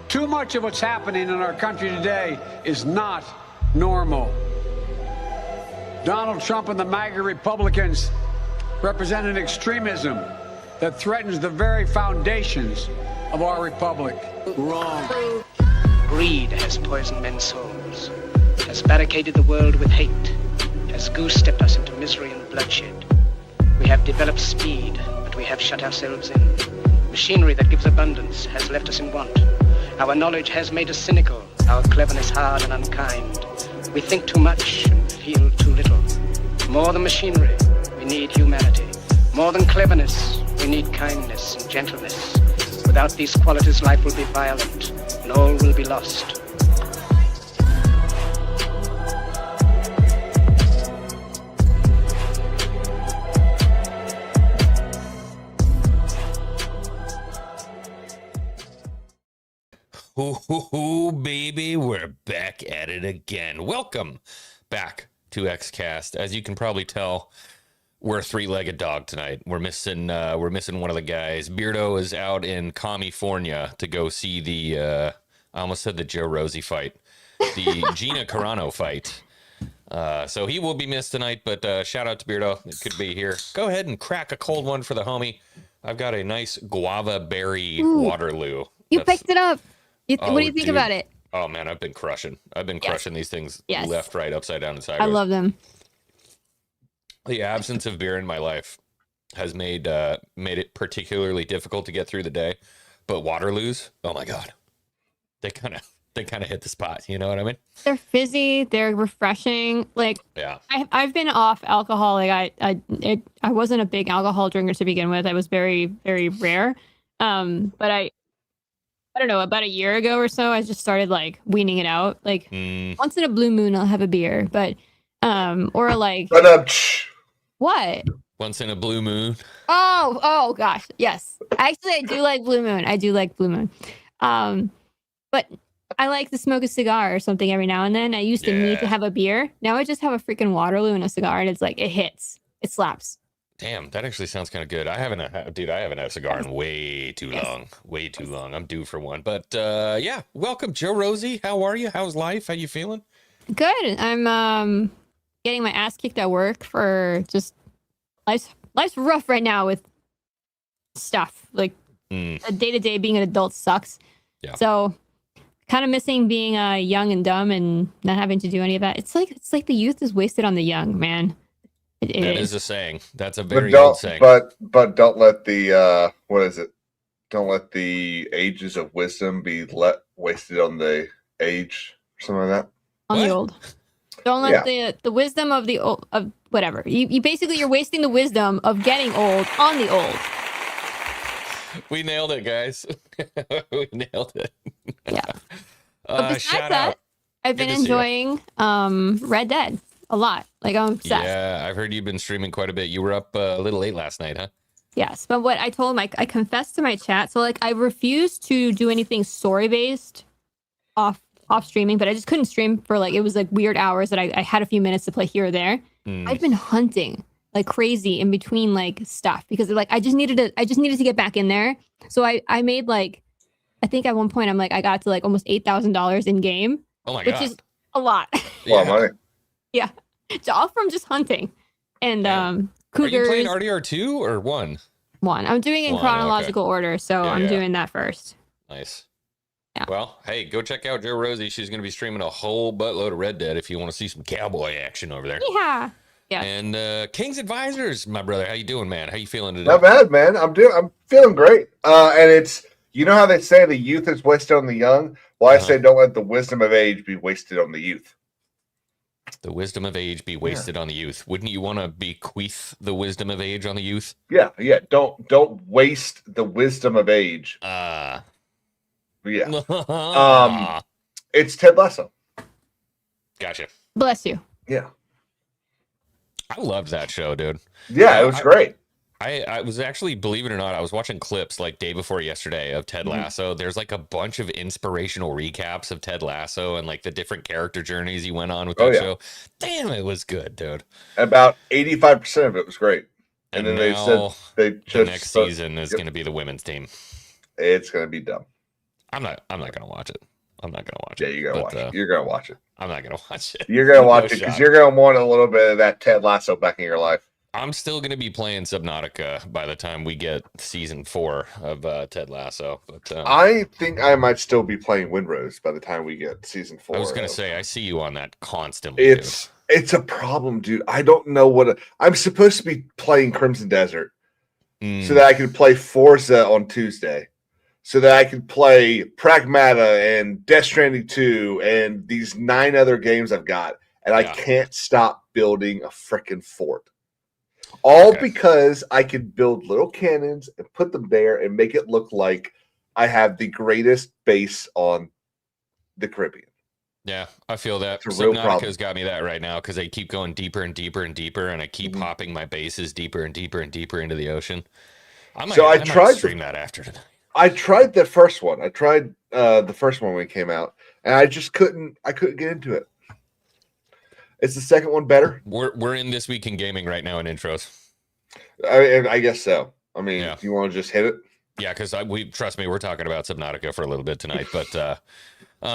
Too much of what's happening in our country today is not normal. Donald Trump and the MAGA Republicans represent an extremism that threatens the very foundations of our republic. Wrong. Greed has poisoned men's souls, has barricaded the world with hate, has goose-stepped us into misery and bloodshed. We have developed speed, but we have shut ourselves in. Machinery that gives abundance has left us in want. Our knowledge has made us cynical, our cleverness hard and unkind. We think too much and feel too little. More than machinery, we need humanity. More than cleverness, we need kindness and gentleness. Without these qualities, life will be violent, and all will be lost. Ooh, baby, we're back at it again. Welcome back to Xcast. As you can probably tell, we're a three-legged dog tonight. We're missing one of the guys. Beardo is out in California to go see the I almost said the Joe Rosie fight, the Gina Carano fight. So he will be missed tonight, but shout out to Beardo. It could be here. Go ahead and crack a cold one for the homie. I've got a nice guava berry Waterloo. You picked it up. What do you think about it? Oh man, I've been crushing these things left, right, upside down, and sideways. I love them. The absence of beer in my life has made it particularly difficult to get through the day. But Waterloos, oh my god, they kind of hit the spot. You know what I mean? They're fizzy. They're refreshing. Like, yeah, I've been off alcohol. Like I wasn't a big alcohol drinker to begin with. I was very, very rare. But I don't know, about a year ago or so, I just started like weaning it out. Like once in a blue moon, I'll have a beer, but or like what? Once in a blue moon. Oh gosh, yes. Actually, I do like blue moon. But I like to smoke a cigar or something every now and then. I used to need to have a beer. Now I just have a freaking Waterloo and a cigar, and it's like it hits, it slaps. Damn, that actually sounds kind of good. I haven't had a cigar in way too long. Way too long. I'm due for one. But yeah, welcome, Joe Rosie. How are you? How's life? How you feeling? Good. I'm getting my ass kicked at work for just life's rough right now with stuff. Like a day-to-day being an adult sucks. Yeah. So kind of missing being young and dumb and not having to do any of that. It's like the youth is wasted on the young, man. That is a saying. That's a very old saying. But don't let the what is it? Don't let the ages of wisdom be wasted on the age, something like that. On the old. Don't let the wisdom of the old, of whatever. You basically, you're wasting the wisdom of getting old on the old. We nailed it, guys. We nailed it. Yeah. But besides that, I've been enjoying Red Dead a lot. Like, I'm obsessed. Yeah, I've heard you've been streaming quite a bit. You were up a little late last night, huh? Yes, but what I told him, I confessed to my chat. So, like, I refused to do anything story-based off streaming, but I just couldn't stream for, like, it was, like, weird hours that I had a few minutes to play here or there. I've been hunting like crazy in between, like, stuff because, like, I just needed to get back in there. So I made, like, I think at one point I'm like, I got to, like, almost $8,000 in game. Oh, my God. Which is a lot. A lot of money. Yeah, it's all from just hunting and cougars. Are you playing RDR2 or 1? 1. I'm doing it in chronological order, so I'm doing that first. Nice. Yeah. Well, hey, go check out Joe Rosie. She's going to be streaming a whole buttload of Red Dead if you want to see some cowboy action over there. Yeah. Yeah. And King's Advisors, my brother, how you doing, man? How you feeling today? Not bad, man. I'm feeling great. And it's, you know how they say the youth is wasted on the young? Well, I say don't let the wisdom of age be wasted on the youth. The wisdom of age be wasted on the youth. Wouldn't you want to bequeath the wisdom of age on the youth? Yeah. Don't waste the wisdom of age. Yeah. It's Ted Lasso. Gotcha. Bless you. Yeah. I loved that show, dude. Yeah, it was great. I was actually, believe it or not, I was watching clips like day before yesterday of Ted Lasso. There's like a bunch of inspirational recaps of Ted Lasso and like the different character journeys he went on with that show. Damn, it was good, dude. About 85% of it was great. And then they said the next season is going to be the women's team. It's going to be dumb. I'm not gonna watch it. I'm not gonna watch Yeah, it. you're gonna watch it. You're gonna watch it. I'm not gonna watch it. You're gonna watch No it because shot. you're gonna want a little bit of that Ted Lasso back in your life. I'm still gonna be playing Subnautica by the time we get season 4 of Ted Lasso. But I think I might still be playing Windrose by the time we get season 4. I was gonna say I see you on that constantly. It's a problem, dude. I don't know I'm supposed to be playing Crimson Desert so that I can play Forza on Tuesday, so that I can play Pragmata and Death Stranding 2 and these 9 other games I've got, and I can't stop building a freaking fort. All because I can build little cannons and put them there and make it look like I have the greatest base on the Caribbean. Yeah, I feel that. Subnautica's got me that right now because they keep going deeper and deeper and deeper, and I keep popping my bases deeper and deeper and deeper into the ocean. I might stream that after tonight. I tried the first one. I tried the first one when it came out, and I just couldn't get into it. Is the second one better? We're in This Week in Gaming right now in intros. I guess so. I mean, do you want to just hit it? Yeah, because trust me, we're talking about Subnautica for a little bit tonight. But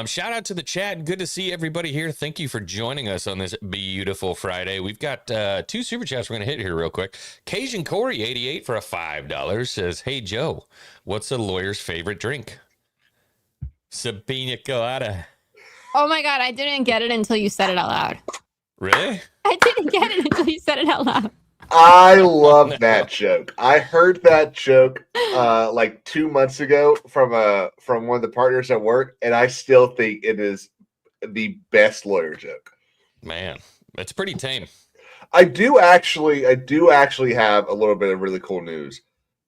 shout out to the chat. Good to see everybody here. Thank you for joining us on this beautiful Friday. We've got 2 super chats we're going to hit here real quick. Cajun Corey 88 for a $5 says, "Hey Joe, what's a lawyer's favorite drink?" Sabina Colada. Oh my God, I didn't get it until you said it out loud. Really? I didn't get it until you said it out loud. I love that joke. I heard that joke like 2 months ago from one of the partners at work, and I still think it is the best lawyer joke. Man, it's pretty tame. I do actually have a little bit of really cool news.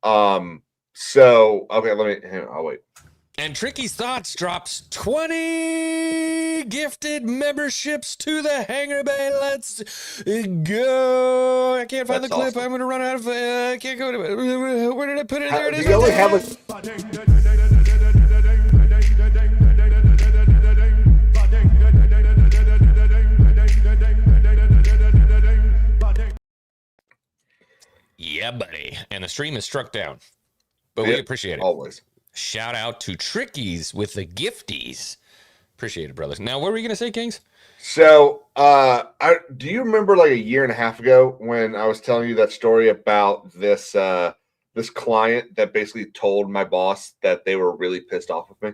So okay, I'll wait. And Tricky's Thoughts drops 20 gifted memberships to the Hangar Bay. Let's go. I can't find the clip. Awesome. I'm going to run out of... I can't go to... Where did I put it? There it is. You only have a... Yeah, buddy. And the stream is struck down. But we appreciate it. Always. Shout out to Trickies with the gifties. Appreciate it, brothers. Now, what were we going to say, Kings? So, do you remember like a year and a half ago when I was telling you that story about this this client that basically told my boss that they were really pissed off with me?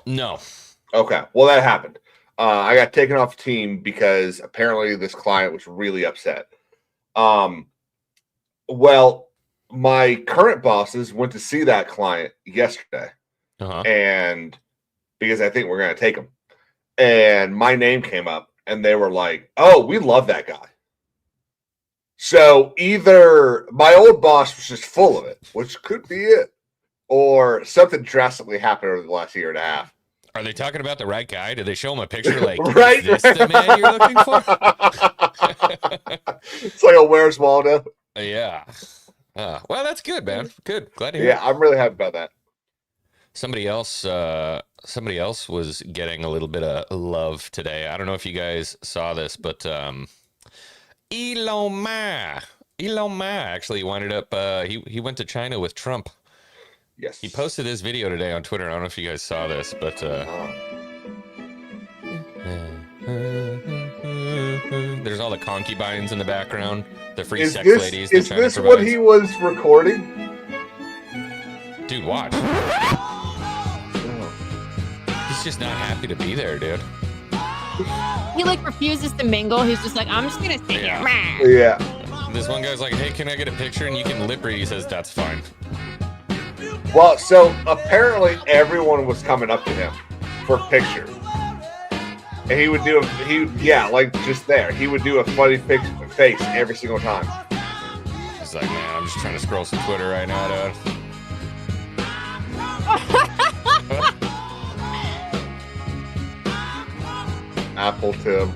No. Okay. Well, that happened. I got taken off the team because apparently this client was really upset. Well, my current bosses went to see that client yesterday, and because I think we're going to take him, and my name came up, and they were like, "Oh, we love that guy." So either my old boss was just full of it, which could be it, or something drastically happened over the last year and a half. Are they talking about the right guy? Did they show him a picture like, right, is this the man you're looking for? It's like a Where's Waldo? Yeah. Well, that's good, man. Good. Glad to hear. Yeah, I'm really happy about that. Somebody else was getting a little bit of love today. I don't know if you guys saw this, but Elon Musk actually winded up. He went to China with Trump. Yes. He posted this video today on Twitter. I don't know if you guys saw this, but there's all the concubines in the background. The free sex ladies. Is this what he was recording? Dude, watch. He's just not happy to be there, dude. He like refuses to mingle. He's just like, I'm just gonna sit here. Yeah. This one guy's like, hey, can I get a picture? And you can lip read. He says, that's fine. Well, so apparently everyone was coming up to him for pictures. And he would do like just there. He would do a funny face every single time. He's like, man, I'm just trying to scroll some Twitter right now, dude. Apple Tim.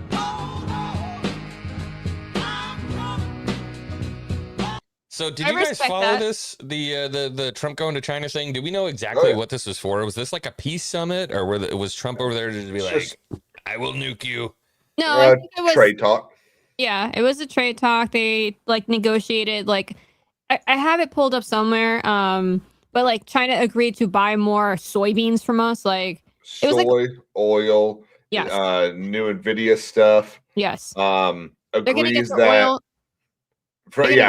So did you guys follow this? The Trump going to China thing? Do we know exactly what this was for? Was this like a peace summit, or was Trump over there to be like, I will nuke you? No, I think it was trade talk. Yeah, it was a trade talk. They like negotiated. Like I have it pulled up somewhere. But but like China agreed to buy more soybeans from us. Like it was Soy, oil, yes, new Nvidia stuff. yes. They're gonna get Agrees the that oil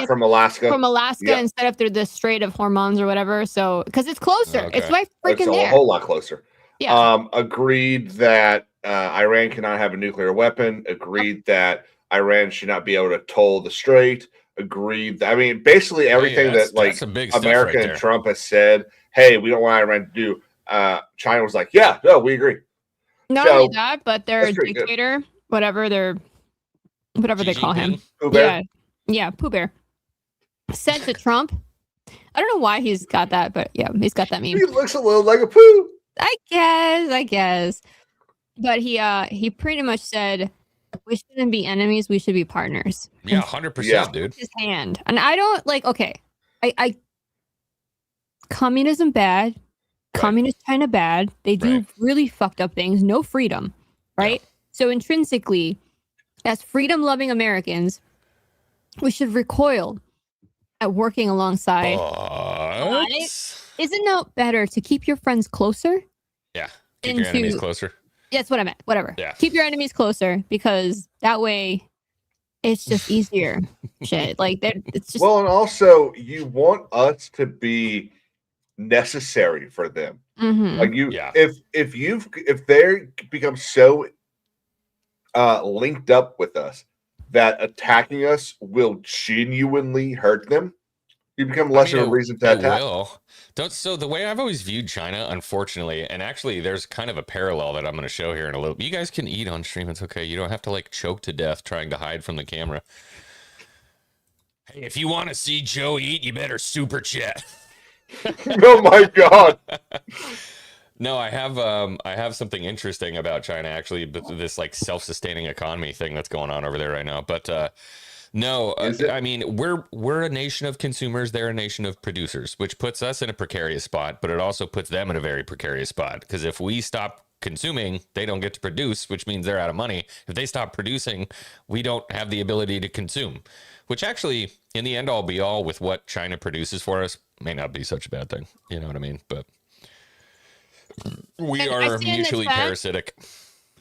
from Alaska. instead of through the Strait of Hormuz or whatever. So because it's closer, Okay. it's right It's freaking a there. whole lot closer. Yeah. Agreed that Iran cannot have a nuclear weapon. Agreed that Iran should not be able to toll the strait. Agreed. I mean, basically everything that's that some big stuff America right and there. Trump has said, hey, we don't want Iran to do. China was like, yeah, no, we agree. Not So, only that, but their that's pretty good. dictator, whatever they call him. Pooh Bear? Yeah, Pooh Bear. Said to Trump, I don't know why he's got that, but yeah, he's got that meme. He looks a little like a poo. I guess. But he pretty much said we shouldn't be enemies, we should be partners. Yeah, 100%, Yeah. dude. His hand. And I don't like I communism bad. Right. Communist China bad. They do Right. really fucked up things. No freedom. Right? So intrinsically, as freedom loving Americans, we should recoil at working alongside. But... Isn't it better to keep your friends closer? Yeah, keep your enemies closer. That's what I meant. Whatever. Yeah. Keep your enemies closer because that way it's just easier. Shit. Like it's just Well, and also you want us to be necessary for them. Mhm. Like you, Yeah. if they become so linked up with us that attacking us will genuinely hurt them, you become less of a reason to attack. So the way I've always viewed China, unfortunately, and actually there's kind of a parallel that I'm going to show here in a little. You guys can eat on stream. It's okay. You don't have to like choke to death trying to hide from the camera. Hey, if you want to see Joe eat, you better super chat. Oh my God. No, I have something interesting about China, actually, but this like self-sustaining economy thing that's going on over there right now. But no, I mean, we're a nation of consumers. They're a nation of producers, which puts us in a precarious spot, but it also puts them in a very precarious spot. Because if we stop consuming, they don't get to produce, which means they're out of money. If they stop producing, we don't have the ability to consume, which actually, in the end all be all, with what China produces for us, may not be such a bad thing. You know what I mean? But we And I are see in the mutually chat- parasitic.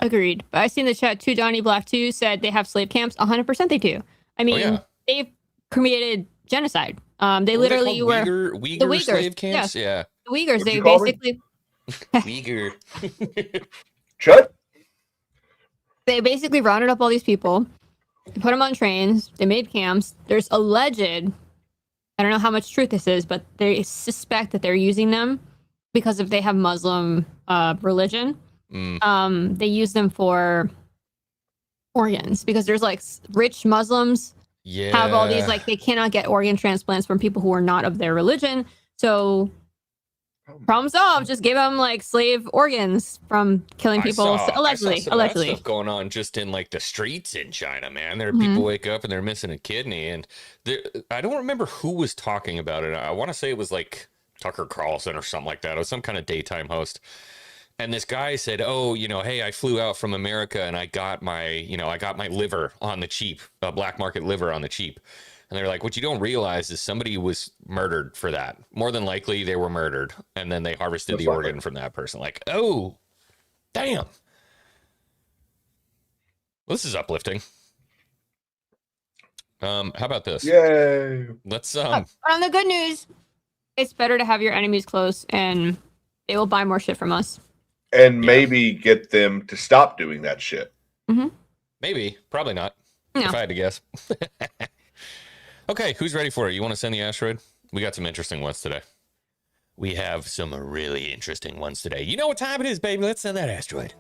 Agreed. But I see in the chat too, Donnie Black 2 said they have slave camps. 100% they do. I mean, they've committed genocide. They literally were Uyghur the Uyghurs, slave camps. yes. Yeah. the Uyghurs. What'd They you call me? basically Uyghur. Chud? they basically rounded up all these people, put them on trains. They made camps. There's alleged, I don't know how much truth this is, but they suspect that they're using them because if they have Muslim religion, they use them for organs because there's like rich Muslims Yeah. have all these like they cannot get organ transplants from people who are not of their religion. So problem solved. Just give them like slave organs from killing people. I saw Allegedly. some of that stuff going on just in like the streets in China, man. There are people wake up and they're missing a kidney, and I don't remember who was talking about it. I want to say it was like Tucker Carlson or something like that. It was some kind of daytime host. And this guy said, "Oh, hey, I flew out from America and I got my liver on the cheap, black market liver on the cheap." And they're like, "What you don't realize is somebody was murdered for that. More than likely, they were murdered, and then they harvested Most the likely. organ from that person." Like, oh, damn. Well, this is uplifting. How about this? Yay. Let's On the good news, it's better to have your enemies close, and they will buy more shit from us. And maybe get them to stop doing that shit. maybe, probably not. No. If I had to guess. Okay, who's ready for it? You want to send the asteroid? We got some interesting ones today. We have some really interesting ones today. You know what time it is, baby. Let's send that asteroid.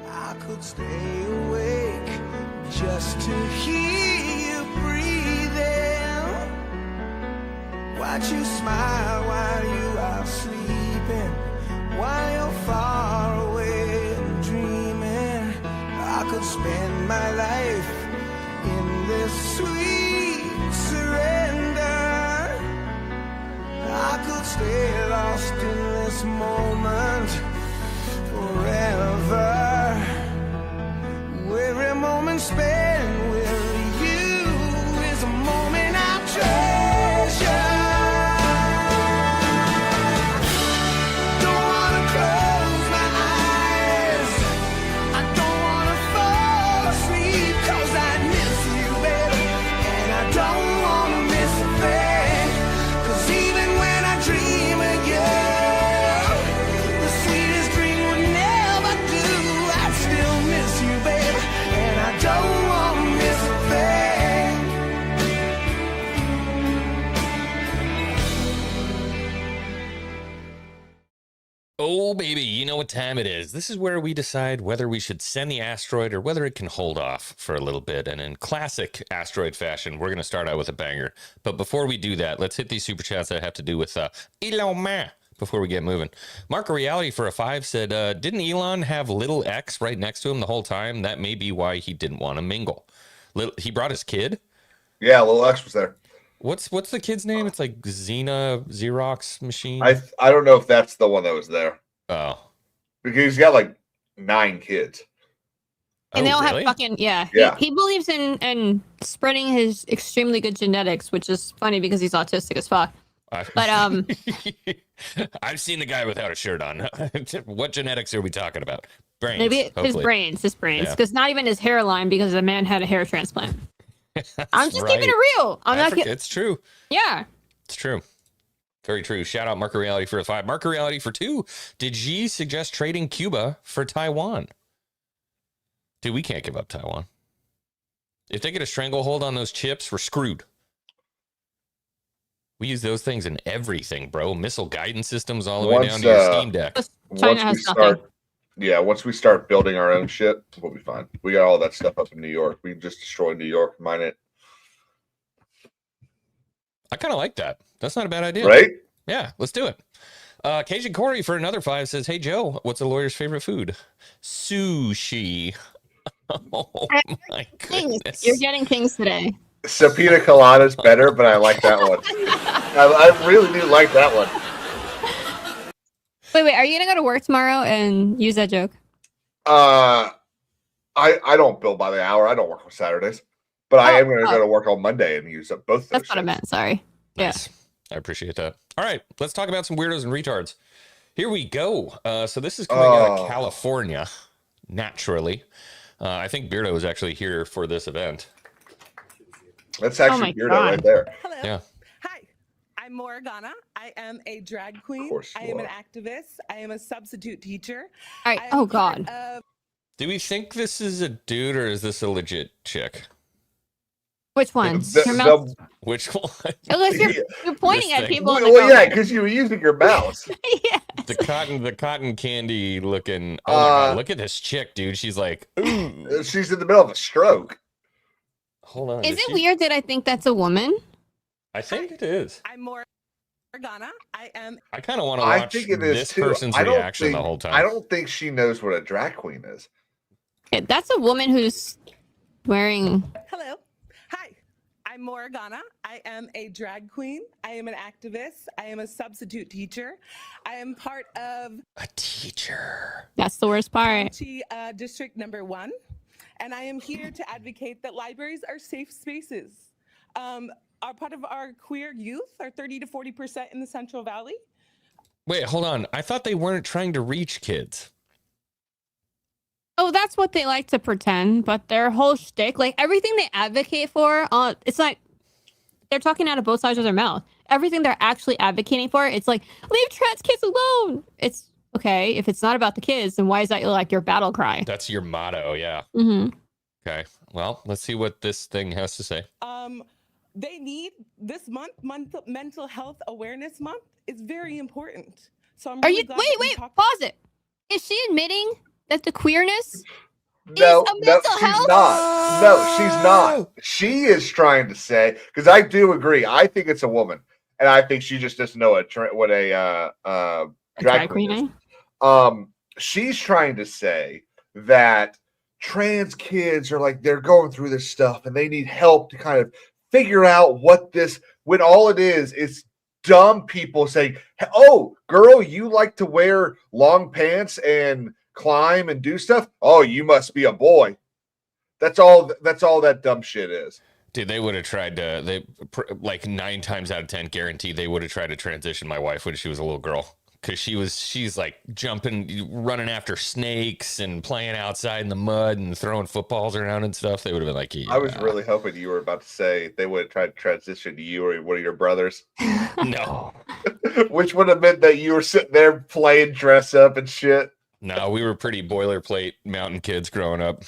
I could stay awake just to hear you breathing. Watch you smile while you are sleeping, while you're far away and dreaming. I could spend my life in this sweet surrender. I could stay lost in this moment forever. Every moment spent with you is a moment I treasure. Oh, baby, you know what time it is. This is where we decide whether we should send the asteroid or whether it can hold off for a little bit. And in classic asteroid fashion, we're going to start out with a banger. But before we do that, let's hit these super chats that have to do with Elon Musk before we get moving. Mark Reality for a 5 said, didn't Elon have little X right next to him the whole time? That may be why he didn't want to mingle. He brought his kid? Yeah, little X was there. What's the kid's name? It's like Xerox machine. I don't know if that's the one that was there. Oh, because he's got like 9 kids. And they all really? have fucking Yeah. He believes in spreading his extremely good genetics, which is funny because he's autistic as fuck. But I've seen the guy without a shirt on. What genetics are we talking about? Brains. maybe his hopefully. brains, Yeah. because not even his hairline, because the man had a hair transplant. I'm just keeping it real. I'm not kidding. It's true. Yeah. It's true. Very true. Shout out Marker Reality for a 5. Marker Reality for 2. Did Xi suggest trading Cuba for Taiwan? Dude, we can't give up Taiwan. If they get a stranglehold on those chips, we're screwed. We use those things in everything, bro. Missile guidance systems all the way down to your Steam Deck. China has nothing. Once we start building our own shit, we'll be fine. We got all that stuff up in New York. We can just destroy New York, mine it. I kind of like that. That's not a bad idea. Right? Yeah, let's do it. Cajun Corey for another 5 says, hey, Joe, what's a lawyer's favorite food? Sushi. Oh, my goodness. You're getting things today. So pina colada's better, but I like that one. I really do like that one. Wait, are you gonna go to work tomorrow and use that joke? I don't bill by the hour. I don't work on Saturdays, but I am going to go to work on Monday and use up both. That's what I meant. Sorry. Nice. Yeah. I appreciate that. All right, let's talk about some weirdos and retards. Here we go. So this is coming out of California, naturally. I think Beardo was actually here for this event. That's actually Beardo right there. Hello. Yeah. Hi. I'm Morgana. I am a drag queen. I am an activist. I am a substitute teacher. All right. Oh God. Do we think this is a dude or is this a legit chick? Which one? Which one? Unless you're pointing at people. Well, yeah, because you were using your mouse. Yes. The cotton candy looking. Oh my God! Look at this chick, dude. She's like, ooh. She's in the middle of a stroke. Hold on. Is it weird that I think that's a woman? I think it is. I'm Morgana. I kind of want to watch this person's reaction the whole time. I don't think she knows what a drag queen is. Yeah, that's a woman who's wearing. Hello. Hi. I'm Morgana. I am a drag queen. I am an activist. I am a substitute teacher. I am part of a teacher. That's the worst part. District number 1. And I am here to advocate that libraries are safe spaces. Are part of our queer youth are 30 to 40% in the Central Valley. Wait, hold on. I thought they weren't trying to reach kids. Oh, that's what they like to pretend, but their whole shtick, like everything they advocate for, it's like they're talking out of both sides of their mouth. Everything they're actually advocating for, it's like, leave trans kids alone. It's okay. If it's not about the kids, then why is that like your battle cry? That's your motto, yeah. Mm-hmm. Okay. Well, let's see what this thing has to say. They need this month, mental health awareness month is very important. So I'm really glad wait, pause it. Is she admitting that the queerness No, is a mental she's health? not. No, she's not. She is trying to say, because I do agree. I think it's a woman, and I think she just doesn't know what a drag queen is. She's trying to say that trans kids are like, they're going through this stuff and they need help to kind of figure out what this, when all it is dumb people saying, oh, girl, you like to wear long pants and climb and do stuff? Oh, you must be a boy. That's all that dumb shit is. Dude, they would have tried to, like 9 times out of 10 guaranteed they would have tried to transition my wife when she was a little girl. Because she's like jumping, running after snakes and playing outside in the mud and throwing footballs around and stuff. They would have been like, yeah. I was really hoping you were about to say they would have tried to transition to you or one of your brothers. No. Which would have meant that you were sitting there playing dress up and shit. No, we were pretty boilerplate mountain kids growing up.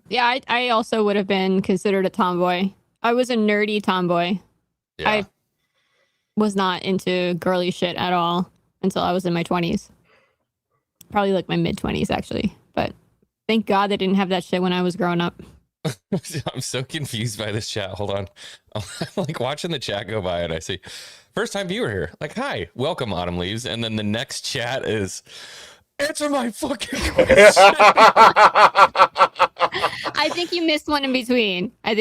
Yeah, I also would have been considered a tomboy. I was a nerdy tomboy. Yeah. I was not into girly shit at all until I was in my 20s. probably like my mid-20s actually. But thank God they didn't have that shit when I was growing up. I'm so confused by this chat. Hold on. I'm like watching the chat go by and I see first time viewer here. Like, hi, welcome Autumn Leaves. And then the next chat is answer my fucking question. I think you missed one in between. I've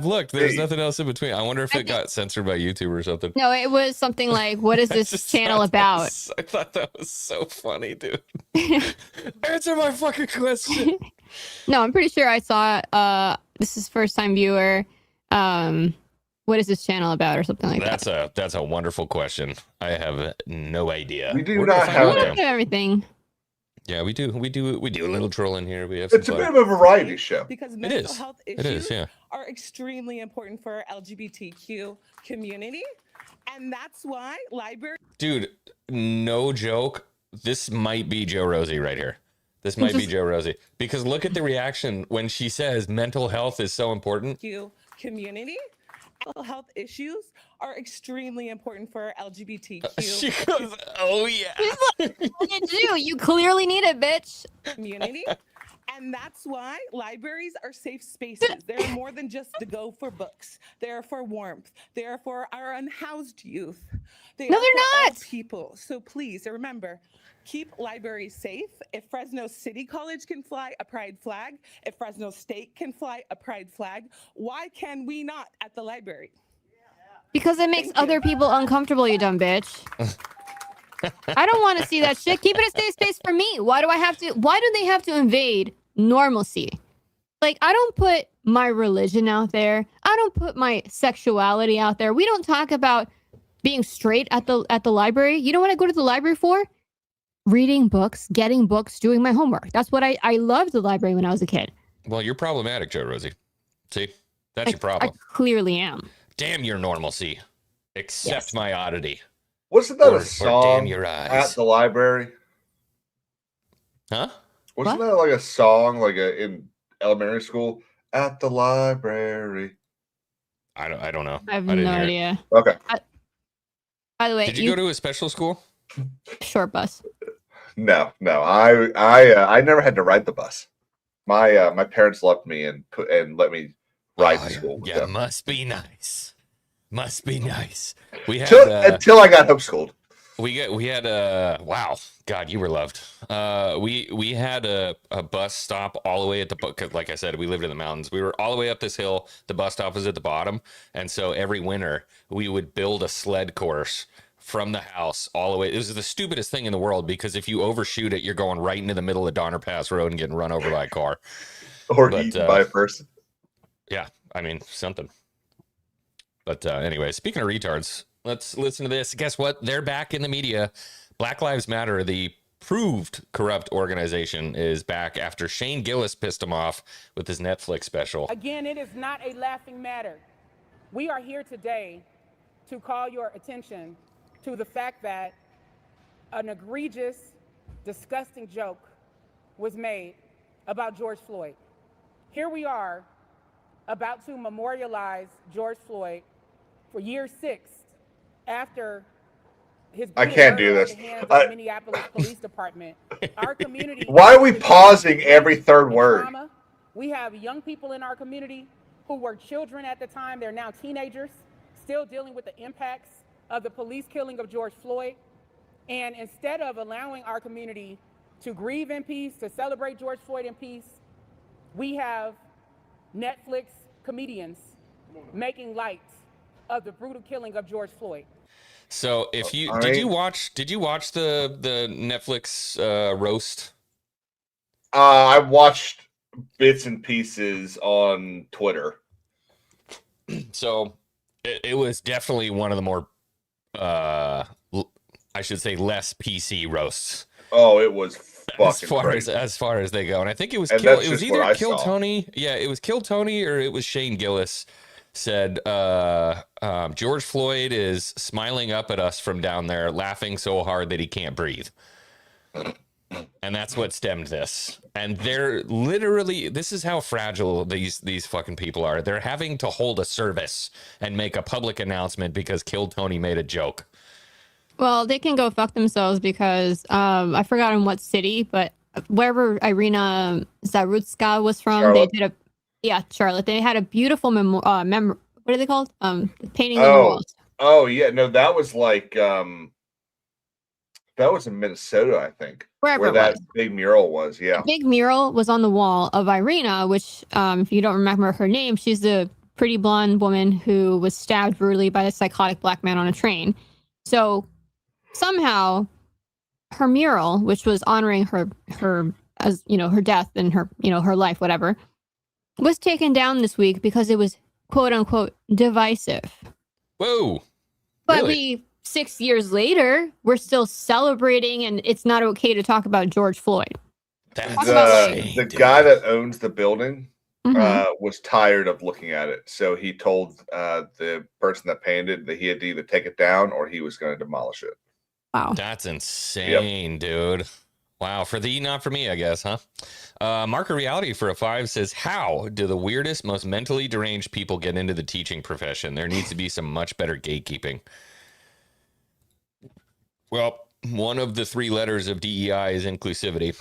looked. There's nothing else in between. I wonder if it got censored by YouTube or something. No, it was something like, what is this channel about? I thought that was so funny, dude. Answer my fucking question. No, I'm pretty sure I saw this is first time viewer. What is this channel about or something like that? That's a wonderful question. I have no idea. We do not have everything. Yeah, we do a little troll in here. We have It's a bit of a variety show. Because mental health issues yeah. are extremely important for our LGBTQ community. And that's why library. Dude, no joke. This might be Joe Rosie right here. This might be Joe Rosie. Because look at the reaction when she says mental health is so important. Community. Mental health issues are extremely important for our LGBTQ She goes, oh yeah. Look at you. You clearly need it, bitch. community. And that's why libraries are safe spaces. They're more than just to go for books. They're for warmth. They're for our unhoused youth. No, they're all not. people. So please remember, keep libraries safe. If Fresno City College can fly a pride flag, if Fresno State can fly a pride flag, why can we not at the library? Because it makes other people uncomfortable, you dumb bitch. I don't want to see that shit. Keep it a safe space for me. Why do they have to invade normalcy? Like, I don't put my religion out there. I don't put my sexuality out there. We don't talk about being straight at the library. You know what I go to the library for? Reading books, getting books, doing my homework. That's what I loved the library when I was a kid. Well, you're problematic, Joe Rosie. See? That's your problem. I clearly am. Damn your normalcy. Accept my oddity. Wasn't that Or a song damn your eyes. at the library? Huh? Wasn't that like a song in elementary school? At the library. I don't know. I have didn't no hear it. idea. Okay. By the way, Did you go to a special school? short bus. No. I never had to ride the bus. My parents loved me and let me ride to school. with Yeah, them. must be nice. Must be nice. We had Until I got homeschooled. we had wow, God, you were loved. We had a bus stop all the way at the, like I said, we lived in the mountains. We were all the way up this hill. The bus stop was at the bottom, and so every winter we would build a sled course from the house all the way. It was the stupidest thing in the world because if you overshoot it, you're going right into the middle of Donner Pass Road and getting run over by a car Or eaten by a person. Yeah, I mean something. But anyway, speaking of retards, let's listen to this. Guess what? They're back in the media. Black Lives Matter, the proved corrupt organization, is back after Shane Gillis pissed him off with his Netflix special. Again, it is not a laughing matter. We are here today to call your attention to the fact that an egregious, disgusting joke was made about George Floyd. Here we are about to memorialize George Floyd for year 6 after his I can't do murder this. at the hands of the Minneapolis Police Department. Our community. Why are we pausing every third word? Trauma. We have young people in our community who were children at the time. They're now teenagers, still dealing with the impacts of the police killing of George Floyd. And instead of allowing our community to grieve in peace, to celebrate George Floyd in peace, we have Netflix comedians making light of the brutal killing of George Floyd. So if you did you watch the Netflix roast? I watched bits and pieces on Twitter. So it was definitely one of the more I should say less PC roasts. Oh, it was fucking crazy. As far as they go. And I think it was And Kill, that's it was just what either I Kill saw. Tony. Yeah, it was Kill Tony or it was Shane Gillis said George Floyd is smiling up at us from down there, laughing so hard that he can't breathe. And that's what stemmed this. And they're literally, this is how fragile these fucking people are. They're having to hold a service and make a public announcement because Kill Tony made a joke. Well, they can go fuck themselves because I forgot in what city, but wherever Irina Zarutska was from, Charlotte. they did Charlotte. They had a beautiful what are they called? Paintings on the Oh, walls. oh yeah, no, that was like that was in Minnesota, I think, Wherever where it that was. big mural was. Yeah, The big mural was on the wall of Irina, which, if you don't remember her name, she's the pretty blonde woman who was stabbed brutally by a psychotic black man on a train. So somehow her mural, which was honoring her as her death and her her life, whatever, was taken down this week because it was quote unquote divisive. Whoa. But Really? 6 years later, we're still celebrating, and it's not okay to talk about George Floyd. That's the insane, guy dude. that owns the building Mhm. was tired of looking at it, so he told the person that painted that he had to either take it down or he was going to demolish it. Wow. That's insane, dude. Wow, for thee, not for me, I guess, huh? Marker Reality for a 5 says, how do the weirdest, most mentally deranged people get into the teaching profession? There needs to be some much better gatekeeping. Well, one of the 3 letters of DEI is inclusivity.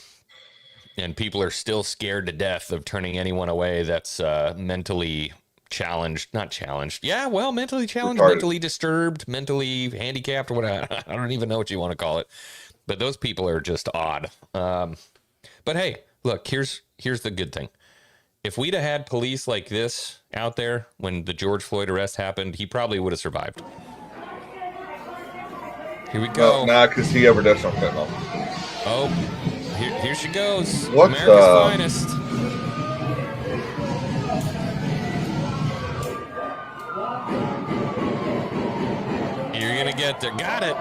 And people are still scared to death of turning anyone away that's mentally challenged. Not challenged. Yeah, well, mentally challenged, Retarded. mentally disturbed, mentally handicapped, or whatever. I don't even know what you want to call it. But those people are just odd. But hey, look, here's the good thing. If we'd have had police like this out there when the George Floyd arrest happened, he probably would have survived. Here we go. Well, nah, because he overdosed on fentanyl. Oh, here she goes. What America's the- finest. You're gonna get there. Got it.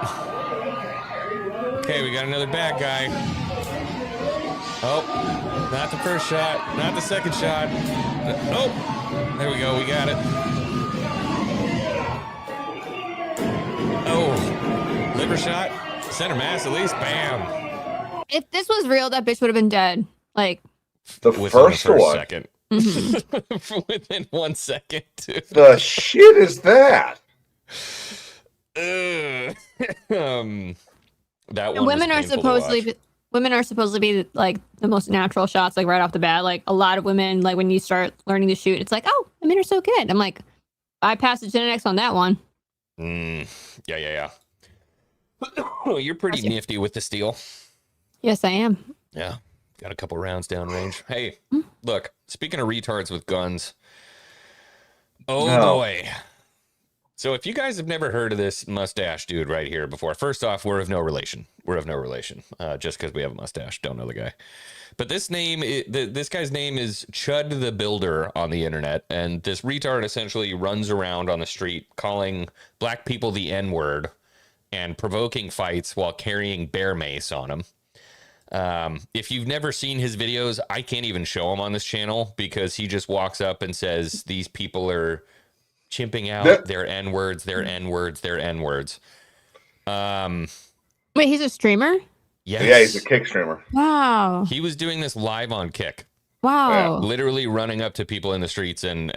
Okay, we got another bad guy. Oh, not the first shot, not the second shot. Oh, there we go. We got it. Oh, liver shot, center mass at least. Bam. If this was real, that bitch would have been dead. Like The Within first one. second. Within 1 second, dude. The shit is that? That one women was are painful to watch. supposed to be like the most natural shots, like right off the bat. Like a lot of women, like when you start learning to shoot, it's like, oh, women are so good. I'm like, I passed the genetics on that one. Yeah. Oh, you're pretty nifty with the steel. Yes, I am. Yeah. Got a couple rounds down range. Hey, look, speaking of retards with guns. Oh, No. boy. So if you guys have never heard of this mustache dude right here before, first off, we're of no relation. Just because we have a mustache. Don't know the guy. But this guy's name is Chud the Builder on the internet. And this retard essentially runs around on the street calling black people the N-word and provoking fights while carrying bear mace on him. If you've never seen his videos, I can't even show him on this channel because he just walks up and says, these people are chimping out their N-words, their N-words, their N-words. Wait, he's a streamer? Yes. Yeah, he's a kick streamer. Wow. He was doing this live on Kick. Wow. Literally running up to people in the streets and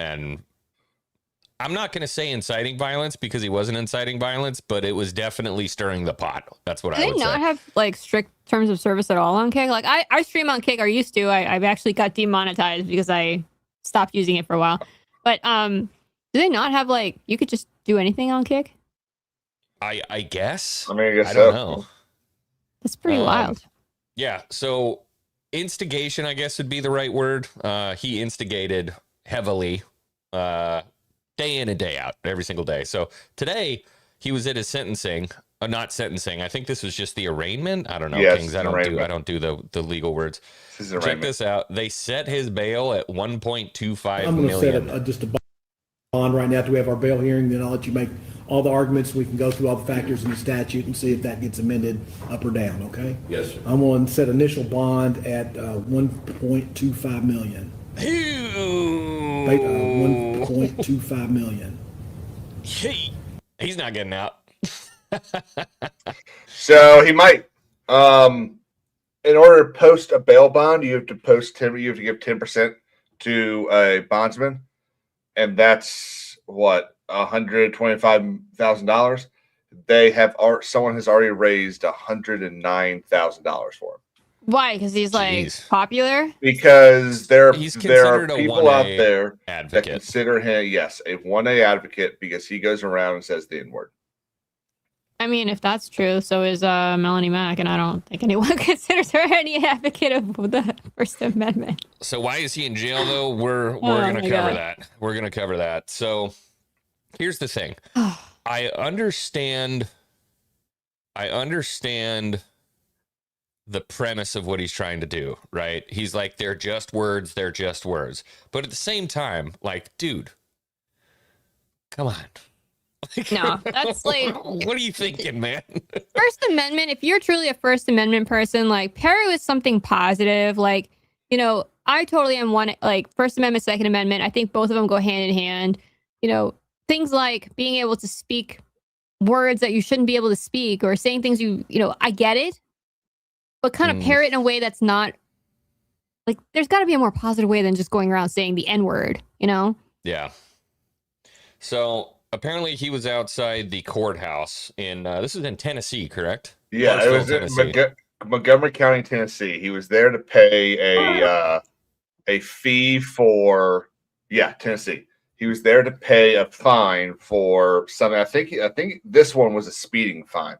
I'm not going to say inciting violence because he wasn't inciting violence, but it was definitely stirring the pot. That's what Do I they would not say. have like strict terms of service at all on Kick? Like I stream on Kick, or used to. I've actually got demonetized because I stopped using it for a while. But do they not have like you could just do anything on Kick? I guess. I mean, I guess don't so. know. That's pretty wild. Yeah. So instigation, I guess, would be the right word. He instigated heavily, day in and day out, every single day. So today he was at his sentencing. Not sentencing. I think this was just the arraignment. I don't know, Yes, Kings. arraignment. I don't do the legal words. This is Check arraignment. this out. They set his bail at 1.25 I'm going to set million. just a bond right now till we have our bail hearing. Then I'll let you make all the arguments. We can go through all the factors in the statute and see if that gets amended up or down. Okay? Yes, sir. I'm going to set initial bond at 1.25 million. 1.25 million. He's not getting out. So he might. In order to post a bail bond, you have to give 10% to a bondsman, and that's what $125,000. someone has already raised $109,000 for him. Why? Because he's like popular. Because there are considered a people out 1A there advocate. that consider him, yes, a 1A advocate because he goes around and says the N-word. I mean, if that's true, so is Melanie Mack, and I don't think anyone considers her any advocate of the First Amendment. So why is he in jail though? We're gonna cover that. We're gonna cover that. So here's the thing. I understand the premise of what he's trying to do, right? He's like, they're just words. But at the same time, like, dude, come on. No, that's like, what are you thinking, man? First Amendment, if you're truly a First Amendment person, like, pair it with something positive. Like, you know, I totally am one, like, First Amendment, Second Amendment. I think both of them go hand in hand. You know, things like being able to speak words that you shouldn't be able to speak, or saying things you know, I get it, but kind of pair it in a way that's not, like, there's got to be a more positive way than just going around saying the N-word, you know? Yeah. So apparently he was outside the courthouse in, this is in Tennessee, correct? Yeah, it was in Montgomery County, Tennessee. He was there to pay a fee for, Tennessee. He was there to pay a fine for something. I think this one was a speeding fine.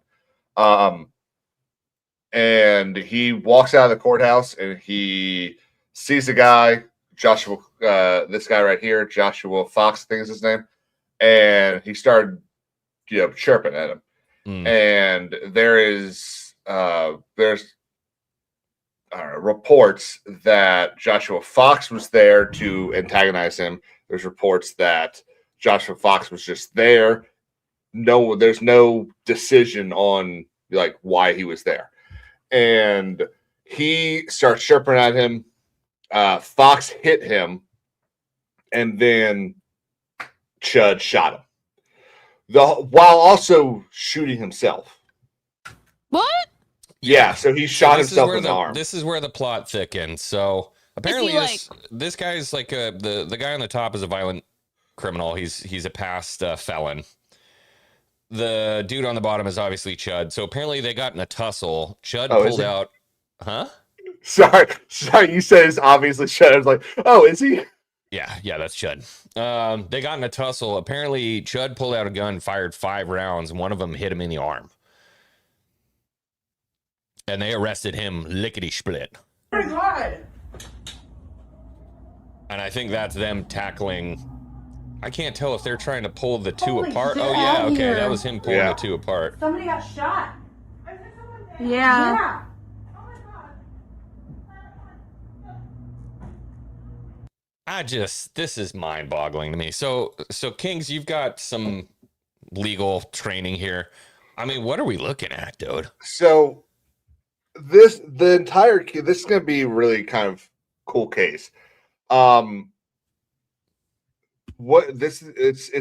And he walks out of the courthouse and he sees a guy, Joshua, this guy right here, Joshua Fox, I think is his name. And he started, chirping at him. And there's reports that Joshua Fox was there to antagonize him. There's reports that Joshua Fox was just there. No, there's no decision on like why he was there. And he starts chirping at him. Fox hit him, and then Chud shot him. While also shooting himself. What? Yeah, so he shot himself in the arm. This is where the plot thickens. So apparently this guy is like the guy on the top is a violent criminal. He's a past felon. The dude on the bottom is obviously Chud. So apparently they got in a tussle. Chud pulled out. Huh? Sorry. You said it's obviously Chud. I was like, oh, is he? Yeah, that's Chud. They got in a tussle. Apparently, Chud pulled out a gun, fired 5 rounds, and one of them hit him in the arm. And they arrested him lickety-split. Oh my God. And I think that's them tackling. I can't tell if they're trying to pull the two Holy apart. shit, Oh, yeah, okay, here. that was him pulling the two apart. Somebody got shot. Yeah. This is mind-boggling to me. So Kings, you've got some legal training here. I mean, what are we looking at, dude? So this is going to be really kind of cool case. It's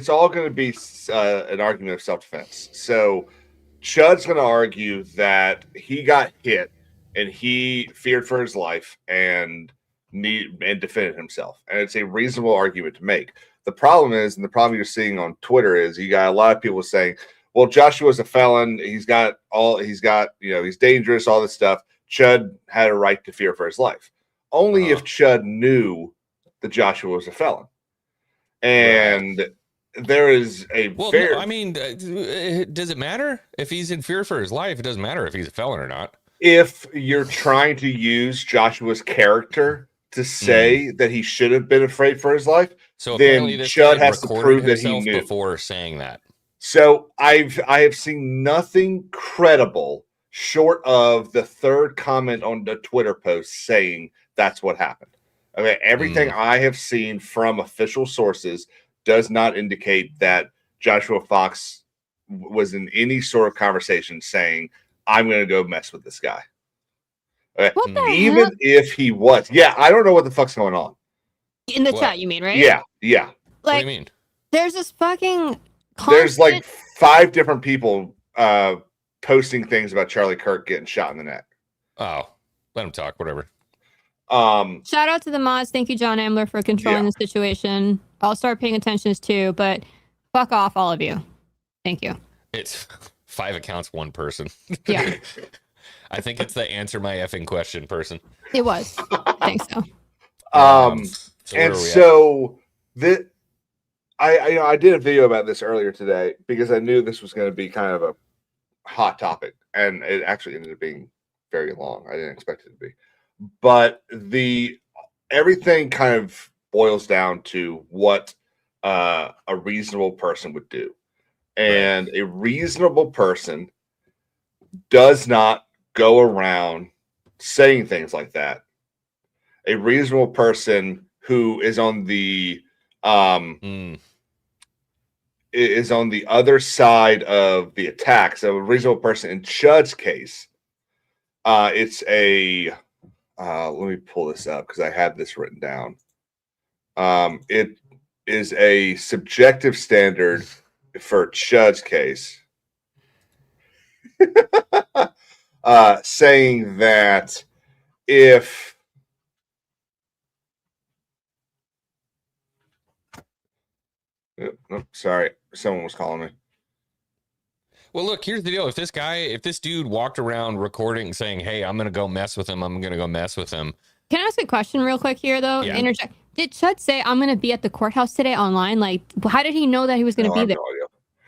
all going to be an argument of self-defense. So Chud's going to argue that he got hit and he feared for his life and defended himself, and it's a reasonable argument to make. The problem is, and the problem you're seeing on Twitter is, you got a lot of people saying, "Well, Joshua's a felon. He's dangerous. All this stuff. Chud had a right to fear for his life. Only if Chud knew that Joshua was a felon." And there is a does it matter if he's in fear for his life? It doesn't matter if he's a felon or not. If you're trying to use Joshua's character to say that he should have been afraid for his life, so then Chud has to prove that he knew before saying that. So I have seen nothing credible short of the third comment on the Twitter post saying that's what happened. Okay, everything I have seen from official sources does not indicate that Joshua Fox was in any sort of conversation saying, "I'm going to go mess with this guy." Okay. Even hell? if he was, I don't know what the fuck's going on In the chat, you mean, right? Yeah. Like, what do you mean? There's this fucking There's like 5 different people posting things about Charlie Kirk getting shot in the neck. Oh, let him talk. Whatever. Shout out to the mods. Thank you, John Ambler, for controlling the situation. I'll start paying attention too, but fuck off, all of you. Thank you. 5 accounts, 1 person. Yeah, I think it's the answer my effing question person. it was. I think so. So where And are we at? so I did a video about this earlier today because I knew this was going to be kind of a hot topic, and it actually ended up being very long. I didn't expect it to be, but everything kind of boils down to what a reasonable person would do, and a reasonable person does not go around saying things like that. A reasonable person who is on the is on the other side of the attack. So a reasonable person in Chud's case, it's a let me pull this up because I had this written down. It is a subjective standard for Chud's case, saying that if sorry, someone was calling me. Well, look, here's the deal. If this dude walked around recording saying, hey, I'm going to go mess with him. I'm going to go mess with him. Can I ask a question real quick here, though? Yeah. Interject. Did Chud say, I'm going to be at the courthouse today online? Like, how did he know that he was going to be there?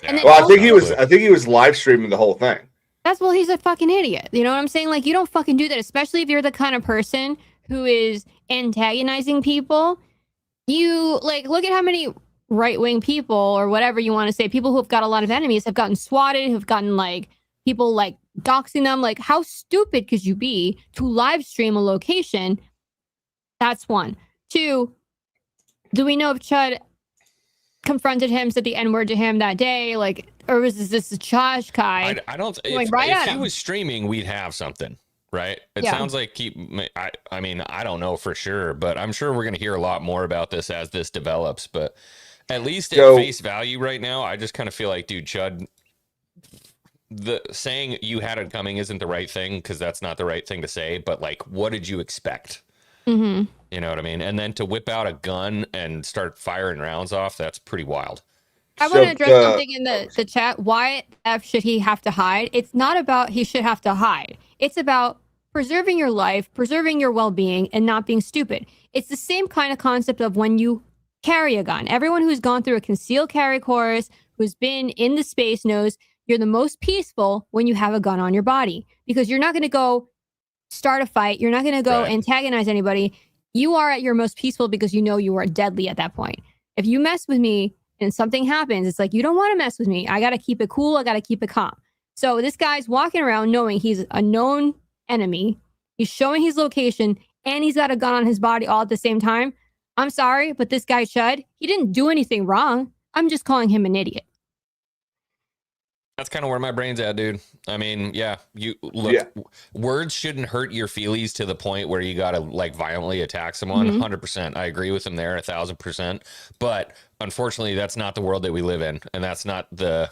Yeah. And then Well, I think he was live streaming the whole thing. he's a fucking idiot. You know what I'm saying? Like, you don't fucking do that, especially if you're the kind of person who is antagonizing people. You, like, look at how many right-wing people or whatever you want to say, people who have got a lot of enemies have gotten swatted, who've gotten, like, people, like, doxing them. Like, how stupid could you be to live stream a location? That's one. 2, do we know if Chud confronted him, said the N-word to him that day? Like, or was this a Josh Kai? I don't. Going If, right if at he him. was streaming, we'd have something, right? It Yeah. sounds like I mean, I don't know for sure, but I'm sure we're going to hear a lot more about this as this develops. But at least at face value right now, I just kind of feel like, dude, Chud, the saying you had it coming isn't the right thing, because that's not the right thing to say. But like, what did you expect? Mm-hmm. You know what I mean? And then to whip out a gun and start firing rounds off, that's pretty wild. I want to address something in the chat. Why F should he have to hide? It's not about he should have to hide. It's about preserving your life, preserving your well-being, and not being stupid. It's the same kind of concept of when you carry a gun. Everyone who's gone through a concealed carry course, who's been in the space, knows you're the most peaceful when you have a gun on your body, because you're not going to go start a fight. You're not going to go antagonize anybody. You are at your most peaceful because you know you are deadly at that point. If you mess with me and something happens, it's like, you don't want to mess with me. I got to keep it cool. I got to keep it calm. So this guy's walking around knowing he's a known enemy. He's showing his location, and he's got a gun on his body all at the same time. I'm sorry, but this guy, Chud, he didn't do anything wrong. I'm just calling him an idiot. That's kind of where my brain's at, dude. I mean, yeah, you look, words shouldn't hurt your feelings to the point where you got to like violently attack someone. 100%. I agree with him there 1,000%. But unfortunately, that's not the world that we live in. And that's not the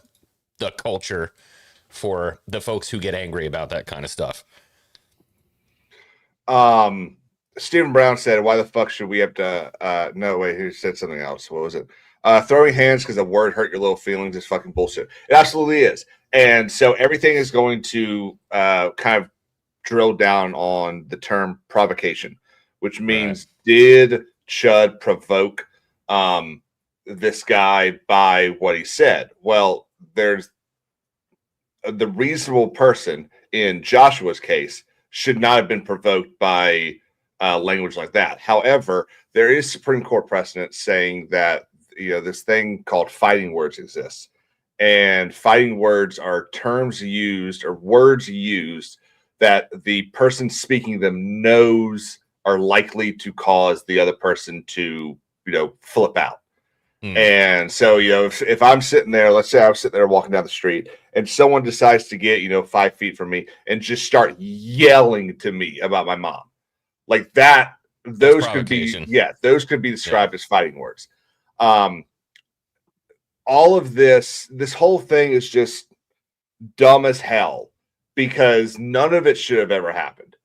culture for the folks who get angry about that kind of stuff. Stephen Brown said, why the fuck should we have to, no, wait, he said something else. What was it? Throwing hands because a word hurt your little feelings is fucking bullshit. It absolutely is. And so everything is going to kind of drill down on the term provocation, which means did Chud provoke this guy by what he said? Well, there's the reasonable person in Joshua's case should not have been provoked by language like that. However, there is Supreme Court precedent saying that this thing called fighting words exists, and fighting words are terms used or words used that the person speaking them knows are likely to cause the other person to flip out. And so if I'm sitting there, let's say I'm sitting there walking down the street, and someone decides to get 5 feet from me and just start yelling to me about my mom, like that, those could be described as fighting words. All of this whole thing is just dumb as hell, because none of it should have ever happened.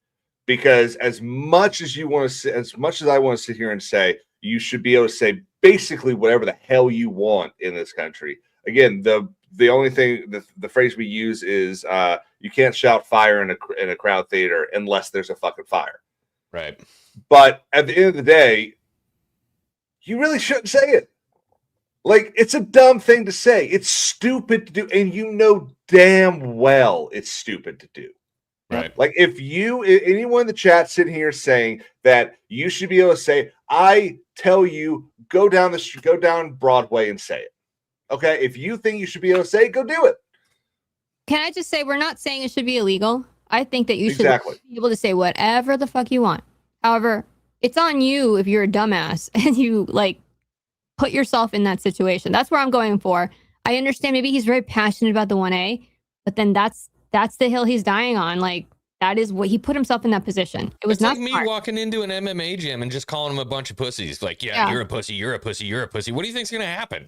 Because as much as I want to sit here and say you should be able to say basically whatever the hell you want in this country. Again, the the only thing, the phrase we use is you can't shout fire in a crowd theater unless there's a fucking fire. Right. But at the end of the day, you really shouldn't say it. Like, it's a dumb thing to say. It's stupid to do, and you know damn well it's stupid to do. Right. Like, if anyone in the chat sitting here saying that you should be able to say, I tell you, go down Broadway and say it. Okay, if you think you should be able to say it, go do it. Can I just say, we're not saying it should be illegal. I think that you should be able to say whatever the fuck you want. However, it's on you if you're a dumbass and you like put yourself in that situation. That's where I'm going for. I understand maybe he's very passionate about the 1A, but then that's the hill he's dying on. Like, that is what he put himself in that position. It was not like me walking into an MMA gym and just calling him a bunch of pussies. Like, yeah, you're a pussy, you're a pussy, you're a pussy. What do you think's gonna happen?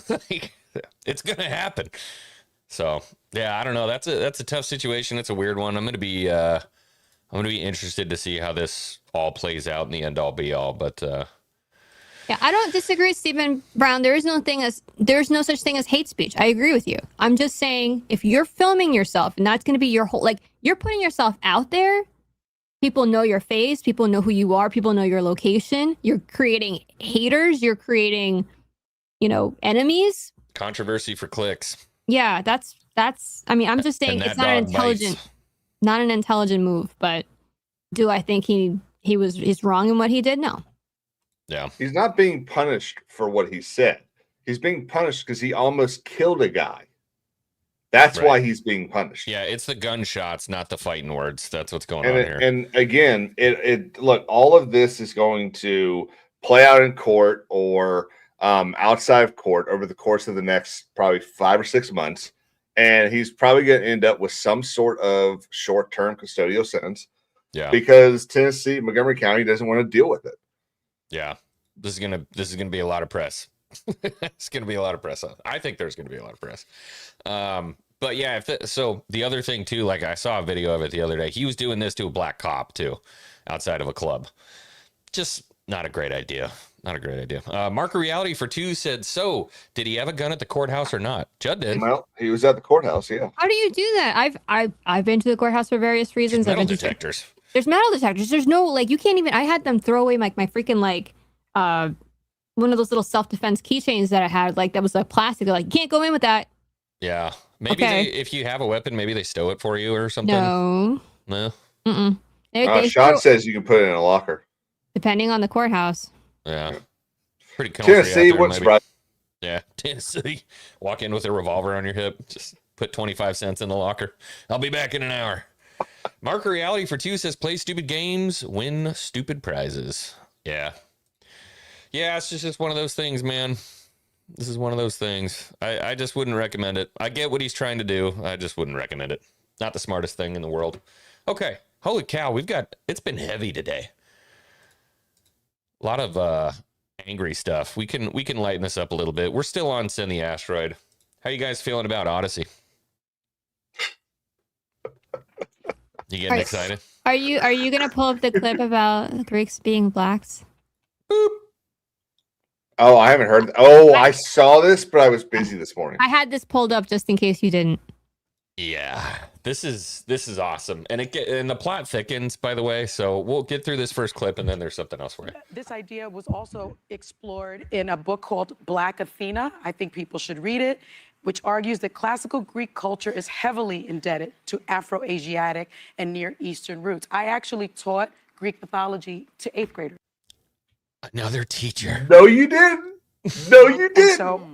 Like, it's gonna happen. So yeah, I don't know. That's a tough situation. It's a weird one. I'm gonna be interested to see how this all plays out in the end all be all. But yeah, I don't disagree, Stephen Brown. There's no such thing as hate speech. I agree with you. I'm just saying, if you're filming yourself and that's going to be your whole, like, you're putting yourself out there, people know your face, people know who you are, people know your location. You're creating haters. You're creating, enemies. Controversy for clicks. Yeah, that's. I mean, I'm just saying it's not an intelligent move. But do I think he's wrong in what he did? No. Yeah. He's not being punished for what he said. He's being punished because he almost killed a guy. That's why he's being punished. Yeah, it's the gunshots, not the fighting words. That's what's going on here. And again, look, all of this is going to play out in court or outside of court over the course of the next probably 5 or 6 months. And he's probably going to end up with some sort of short-term custodial sentence. Yeah. Because Montgomery County doesn't want to deal with it. Yeah, this is gonna be a lot of press. It's gonna be a lot of press. I think there's gonna be a lot of press. But yeah, so the other thing too, like I saw a video of it the other day. He was doing this to a black cop too, outside of a club. Just not a great idea. Not a great idea. Marker Reality for 2 said, so did he have a gun at the courthouse or not? Chud did. Well, he was at the courthouse. Yeah. How do you do that? I've been to the courthouse for various reasons. Metal detectors. There's metal detectors. There's no, like, you can't even, I had them throw away my freaking, like, one of those little self-defense keychains that I had, like, that was like plastic. They're like, you can't go in with that. Yeah. Maybe if you have a weapon, maybe they stow it for you or something. No. Mm-mm. Sean says you can put it in a locker. Depending on the courthouse. Yeah. Pretty comfy. Tennessee, what's right? Yeah. Tennessee. Walk in with a revolver on your hip. Just put 25 cents in the locker. I'll be back in an hour. Marker Reality for 2 says, play stupid games, win stupid prizes. Yeah. Yeah, it's just one of those things, man. This is one of those things. I just wouldn't recommend it. I get what he's trying to do. I just wouldn't recommend it. Not the smartest thing in the world. Okay. Holy cow. It's been heavy today. A lot of angry stuff. We can lighten this up a little bit. We're still on Send the Asteroid. How you guys feeling about Odyssey? You getting excited? Are you gonna pull up the clip about Greeks being blacks? Boop. Oh, I haven't heard. Oh, I saw this, but I was busy this morning. I had this pulled up just in case you didn't. Yeah, this is awesome, and the plot thickens, by the way. So we'll get through this first clip, and then there's something else for you. This idea was also explored in a book called Black Athena. I think people should read it, which argues that classical Greek culture is heavily indebted to Afro-Asiatic and Near Eastern roots. I actually taught Greek mythology to 8th graders. Another teacher. No, you didn't. No, you didn't. So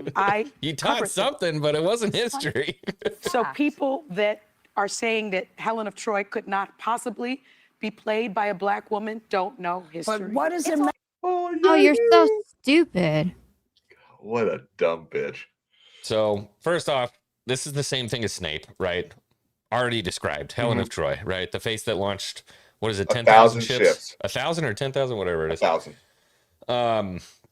you taught something, but it wasn't history. So people that are saying that Helen of Troy could not possibly be played by a black woman don't know history. But what is it? Oh, you're so stupid. What a dumb bitch. So first off, this is the same thing as Snape, right? Already described. Helen of Troy, right? The face that launched, what is it, 10,000 ships? 1,000 or 10,000, whatever it is. 1,000.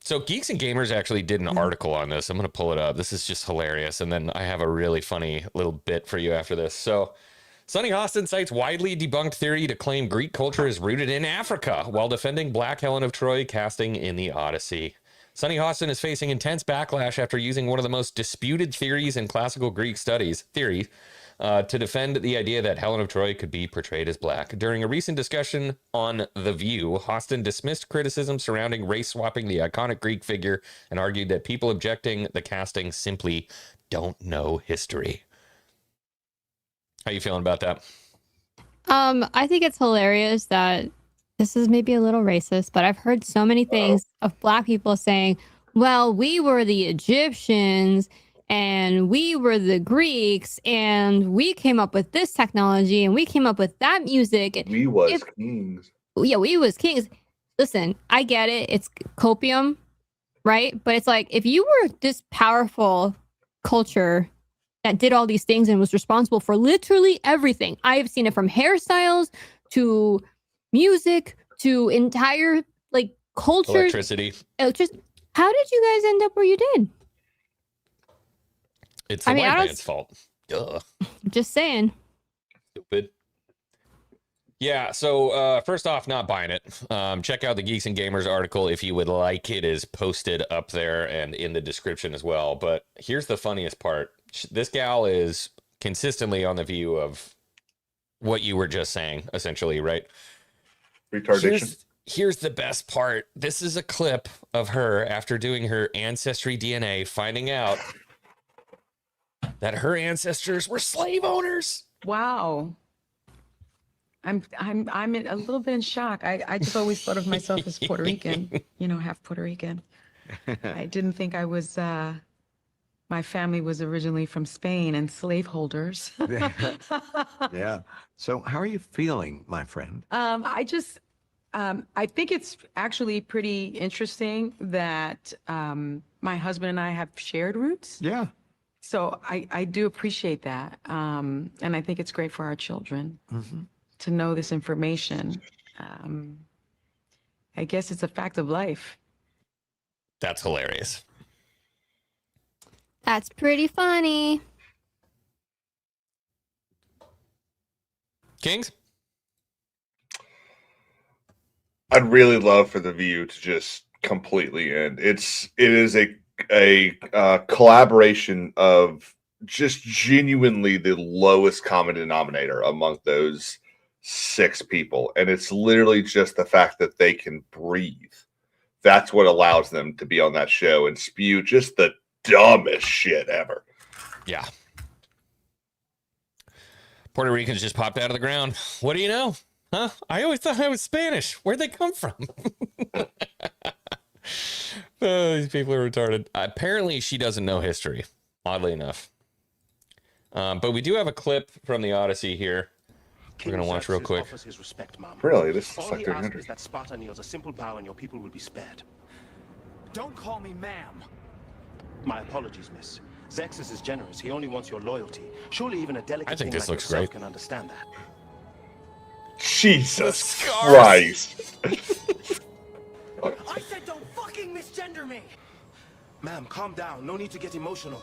So Geeks and Gamers actually did an article on this. I'm going to pull it up. This is just hilarious. And then I have a really funny little bit for you after this. So Sonny Austin cites widely debunked theory to claim Greek culture is rooted in Africa while defending Black Helen of Troy casting in the Odyssey. Sonny Hostin is facing intense backlash after using one of the most disputed theories in classical Greek theory, to defend the idea that Helen of Troy could be portrayed as black. During a recent discussion on The View, Hostin dismissed criticism surrounding race swapping the iconic Greek figure and argued that people objecting the casting simply don't know history. How you feeling about that? I think it's hilarious that this is maybe a little racist, but I've heard so many things of black people saying, well, we were the Egyptians and we were the Greeks and we came up with this technology and we came up with that music. And we was kings. Yeah, we was kings. Listen, I get it. It's copium, right? But it's like, if you were this powerful culture that did all these things and was responsible for literally everything. I have seen it from hairstyles to music to entire like culture. Electricity. Just how did you guys end up where you did? It's the white man's fault. Duh. Just saying. Stupid. Yeah, so first off, not buying it. Check out the Geeks and Gamers article if you would like. It is posted up there and in the description as well. But here's the funniest part. This gal is consistently on the view of what you were just saying, essentially, right? Retardation. Here's the best part. This is a clip of her after doing her Ancestry DNA, finding out that her ancestors were slave owners. Wow. I'm a little bit in shock. I just always thought of myself as Puerto Rican, half Puerto Rican. I didn't think I was, my family was originally from Spain and slaveholders. Yeah. So how are you feeling, my friend? I think it's actually pretty interesting that my husband and I have shared roots. Yeah. So I do appreciate that. And I think it's great for our children. Mm-hmm. To know this information. I guess it's a fact of life. That's hilarious. That's pretty funny. Kings? I'd really love for The View to just completely end. It is a collaboration of just genuinely the lowest common denominator among those 6 people, and it's literally just the fact that they can breathe. That's what allows them to be on that show and spew just the dumbest shit ever. Yeah. Puerto Ricans just popped out of the ground. What do you know? Huh? I always thought I was Spanish. Where'd they come from? Oh, these people are retarded. Apparently, she doesn't know history, oddly enough. But we do have a clip from the Odyssey here. We're going to watch real quick. Really? This is All like he 300. asks is that Sparta kneels a simple bow and your people will be spared. Don't call me ma'am. My apologies, miss. Zexus is generous. He only wants your loyalty. Surely even a delicate I think thing this like looks yourself great. can understand that. Jesus Christ. I said don't fucking misgender me. Ma'am, calm down. No need to get emotional.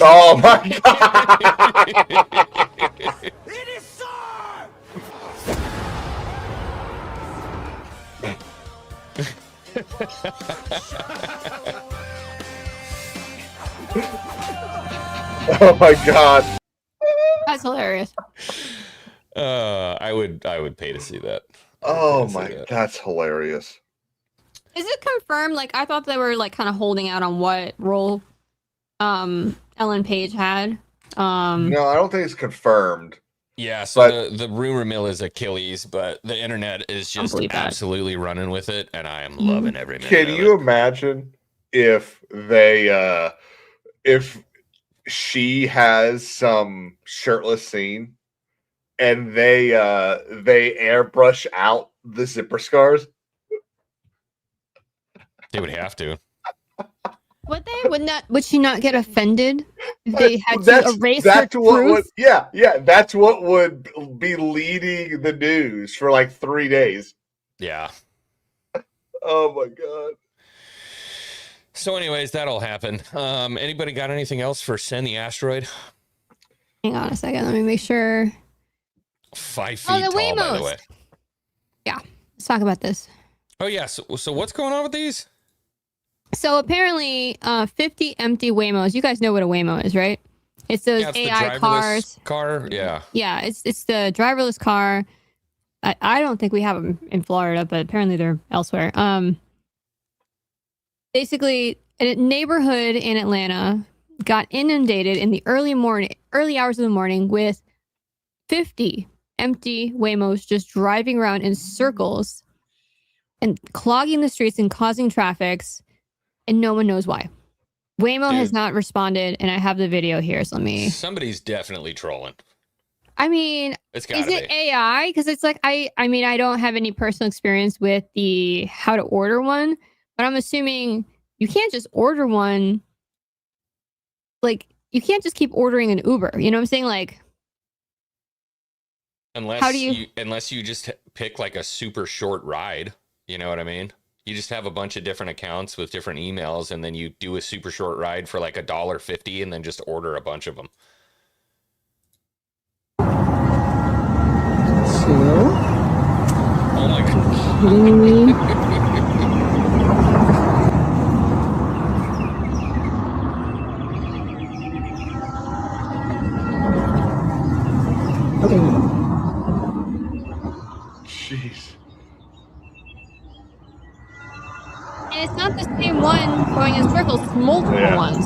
Oh my God. It is sir! Oh my God. That's hilarious. I would pay to see that. Oh my, that's hilarious. Is it confirmed? Like, I thought they were like kind of holding out on what role Ellen Page had. No, I don't think it's confirmed. Yeah, so the rumor mill is Achilles, but the internet is just absolutely running with it, and I am loving every minute. Can you imagine if they if she has some shirtless scene and they airbrush out the zipper scars? They would have to. Would she not get offended if they had to erase her truth? That's what would be leading the news for like 3 days. Yeah. Oh my God. So anyways, that'll happen. Anybody got anything else for Send the Asteroid? Hang on a second. Let me make sure. 5 feet the tall, by the Wiimotes. way. let's talk about this. Oh yeah. So what's going on with these? So apparently, 50 empty Waymos. You guys know what a Waymo is, right? It's those It's AI the driverless cars. car. Yeah. Yeah, it's the driverless car. I don't think we have them in Florida, but apparently they're elsewhere. Basically, a neighborhood in Atlanta got inundated in the early hours of the morning with 50 empty Waymos just driving around in circles and clogging the streets and causing traffics, and no one knows why. Waymo has not responded, and I have the video here, so let me... Somebody's definitely trolling. I mean, is it AI? Because it's like, I mean, I don't have any personal experience with the how to order one, but I'm assuming you can't just order one. Like, you can't just keep ordering an Uber. You know what I'm saying? Like, unless you just pick like a super short ride. You know what I mean? You just have a bunch of different accounts with different emails, and then you do a super short ride for like $1.50, and then just order a bunch of them. Oh my god! Kidding me? Jeez. And it's not the same one going in circles, it's multiple ones.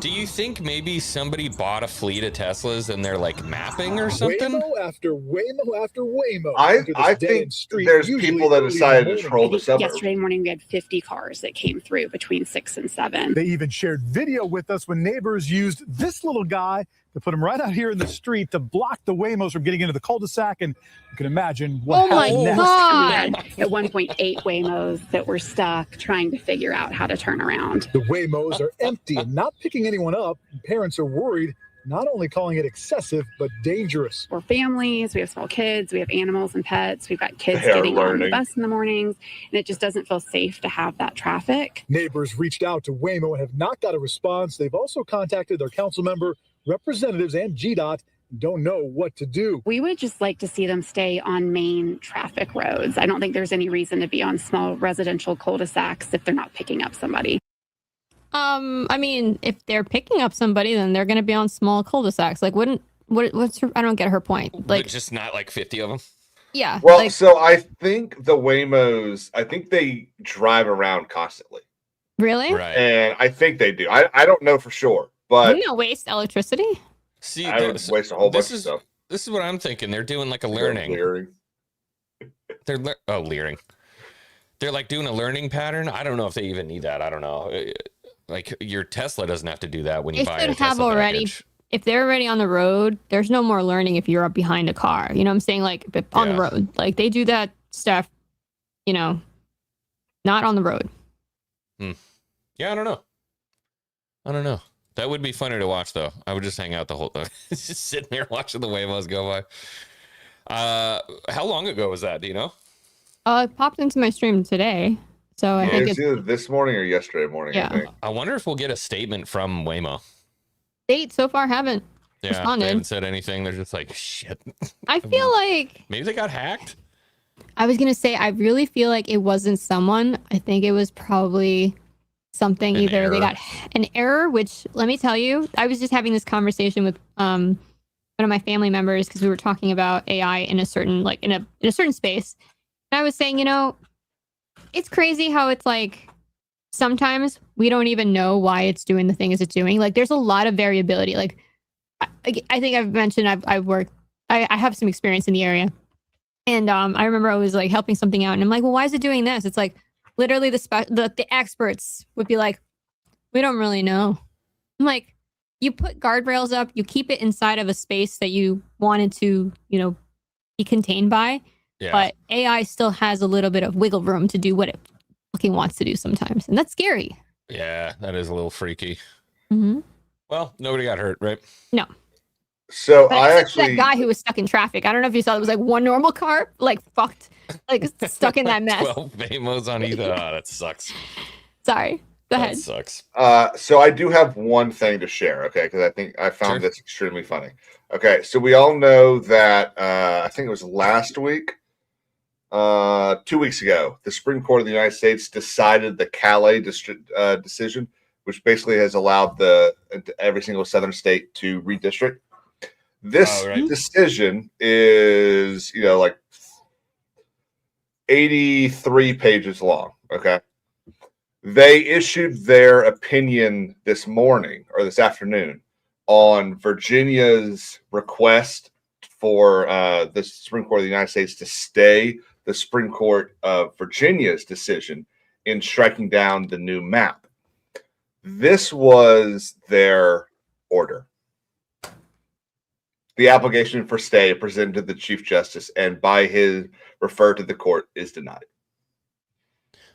Do you think maybe somebody bought a fleet of Teslas and they're like mapping or something? Waymo after Waymo after Waymo. I think there's people that decided to troll the suburbs. Yesterday morning, we had 50 cars that came through between 6 and 7. They even shared video with us when neighbors used this little guy to put him right out here in the street to block the Waymos from getting into the cul-de-sac. And you can imagine what happened next. We had at one point 8 Waymos that were stuck trying to figure out how to turn around. The Waymos are empty and not picking anyone up. Parents are worried, not only calling it excessive, but dangerous. We're families, we have small kids, we have animals and pets, we've got kids They are getting on the learning. bus in the mornings, and it just doesn't feel safe to have that traffic. Neighbors reached out to Waymo and have not got a response. They've also contacted their council member, representatives, and GDOT, and don't know what to do. We would just like to see them stay on main traffic roads. I don't think there's any reason to be on small residential cul-de-sacs if they're not picking up somebody. I mean, if they're picking up somebody, then they're going to be on small cul-de-sacs. Like, what's her, I don't get her point. Like, But just not like 50 of them. Yeah. Well, like, so I think the Waymos, I think they drive around constantly. really? Right. And I think they do. I don't know for sure, but Wouldn't it waste electricity? See, I would waste a whole bunch of stuff. This is what I'm thinking. They're doing like a learning. Leering. They're like doing a learning pattern. I don't know if they even need that. I don't know. Like your Tesla doesn't have to do that when you It buy should a have Tesla already. package. If they're already on the road, there's no more learning if you're up behind a car. You know what I'm saying? Like, but on the road. Like, they do that stuff, you know, not on the road. Yeah, I don't know. That would be funny to watch, though. I would just hang out the whole time, just sitting there watching the Waymos go by. How long ago was that? Do you know? It popped into my stream today, so I think It's it's either this morning or yesterday morning. Yeah. I think. I wonder if we'll get a statement from Waymo. they so far haven't Yeah, responded. they haven't said anything. They're just like, shit. I feel like Maybe they got hacked. I was gonna say I really feel like it wasn't someone. I think it was probably something An either they error. got an error, which let me tell you, I was just having this conversation with one of my family members because we were talking about AI in a certain in a certain space. And I was saying, you know, it's crazy how it's like sometimes we don't even know why it's doing the thing as it's doing. Like there's a lot of variability. Like I think I've mentioned I've worked I have some experience in the area. And I remember I was like helping something out and I'm like, well, why is it doing this? It's like literally the experts would be like, we don't really know. I'm like, you put guardrails up, you keep it inside of a space that you wanted to, you know, be contained by. Yeah. But AI still has a little bit of wiggle room to do what it fucking wants to do sometimes. And that's scary. Yeah, that is a little freaky. Mm-hmm. Well, nobody got hurt, right? No. So But I except actually that guy who was stuck in traffic. I don't know if you saw it was like one normal car, like fucked, like stuck in that mess. 12 Waymos on either. Oh, that sucks. Sorry. Go ahead. That sucks. So I do have one thing to share, okay? Because I think I found this extremely funny. Okay, so we all know that I think it was last week. 2 weeks ago, the Supreme Court of the United States decided the Calais decision, which basically has allowed every single southern state to redistrict. This decision is, like 83 pages long. Okay. They issued their opinion this morning or this afternoon on Virginia's request for the Supreme Court of the United States to stay the Supreme Court of Virginia's decision in striking down the new map. This was their order. The application for stay presented to the Chief Justice and by his referred to the court is denied.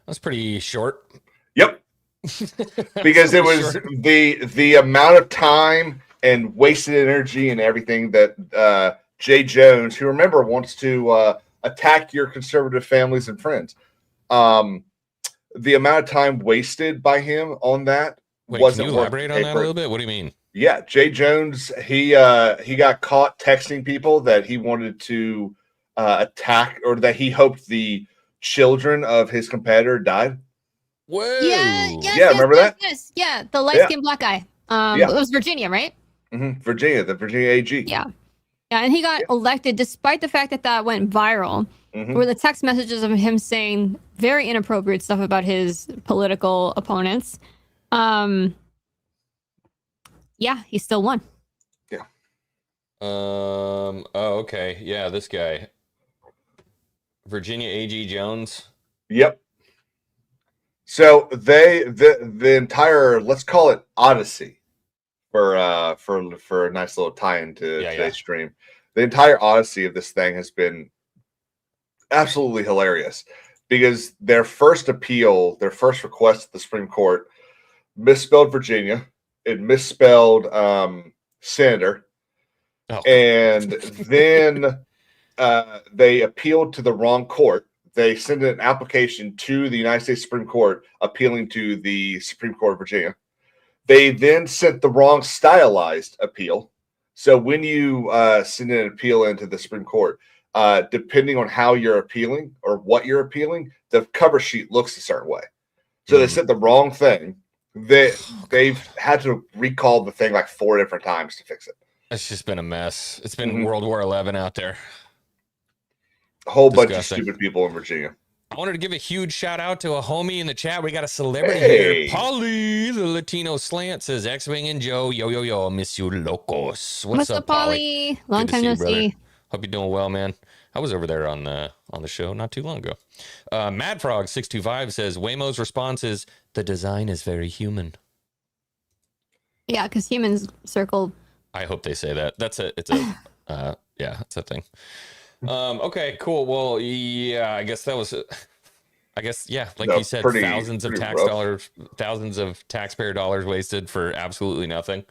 That's pretty short. Yep. Because it was the amount of time and wasted energy and everything that Jay Jones, who remember wants to attack your conservative families and friends. The amount of time wasted by him on that wasn't. Can you elaborate on that a little bit? What do you mean? Yeah, Jay Jones, he got caught texting people that he wanted to attack, or that he hoped the children of his competitor died. Whoa! Yeah, remember that? Yes, yeah, the light-skinned black guy. It was Virginia, right? Mm-hmm. Virginia, the Virginia AG. Yeah, and he got elected despite the fact that went viral. Were the text messages of him saying very inappropriate stuff about his political opponents. Yeah, he still won. Yeah. Oh, okay. Yeah, this guy. Virginia A.G. Jones. Yep. So the entire, let's call it Odyssey for a nice little tie-in to today's stream. The entire Odyssey of this thing has been absolutely hilarious because their first request to the Supreme Court misspelled Virginia. It misspelled senator. And then they appealed to the wrong court. They sent an application to the United States Supreme Court appealing to the Supreme Court of Virginia. They then sent the wrong stylized appeal. So when you send an appeal into the Supreme Court, depending on how you're appealing or what you're appealing, the cover sheet looks a certain way. So they sent the wrong thing. They've had to recall the thing like 4 different times to fix it. It's just been a mess. It's been World War XI out there. A whole bunch of stupid people in Virginia. I wanted to give a huge shout out to a homie in the chat. We got a celebrity here. Polly, the Latino slant, says X-Wing and Joe. Yo, miss you locos. What's up, Polly? Long time no see. Hope you're doing well, man. I was over there on the show not too long ago. Madfrog625 says Waymo's response is the design is very human. Yeah, because humans circle. I hope they say that. It's a thing. Okay, cool. Well, yeah, I guess that was like you said, thousands of taxpayer dollars wasted for absolutely nothing.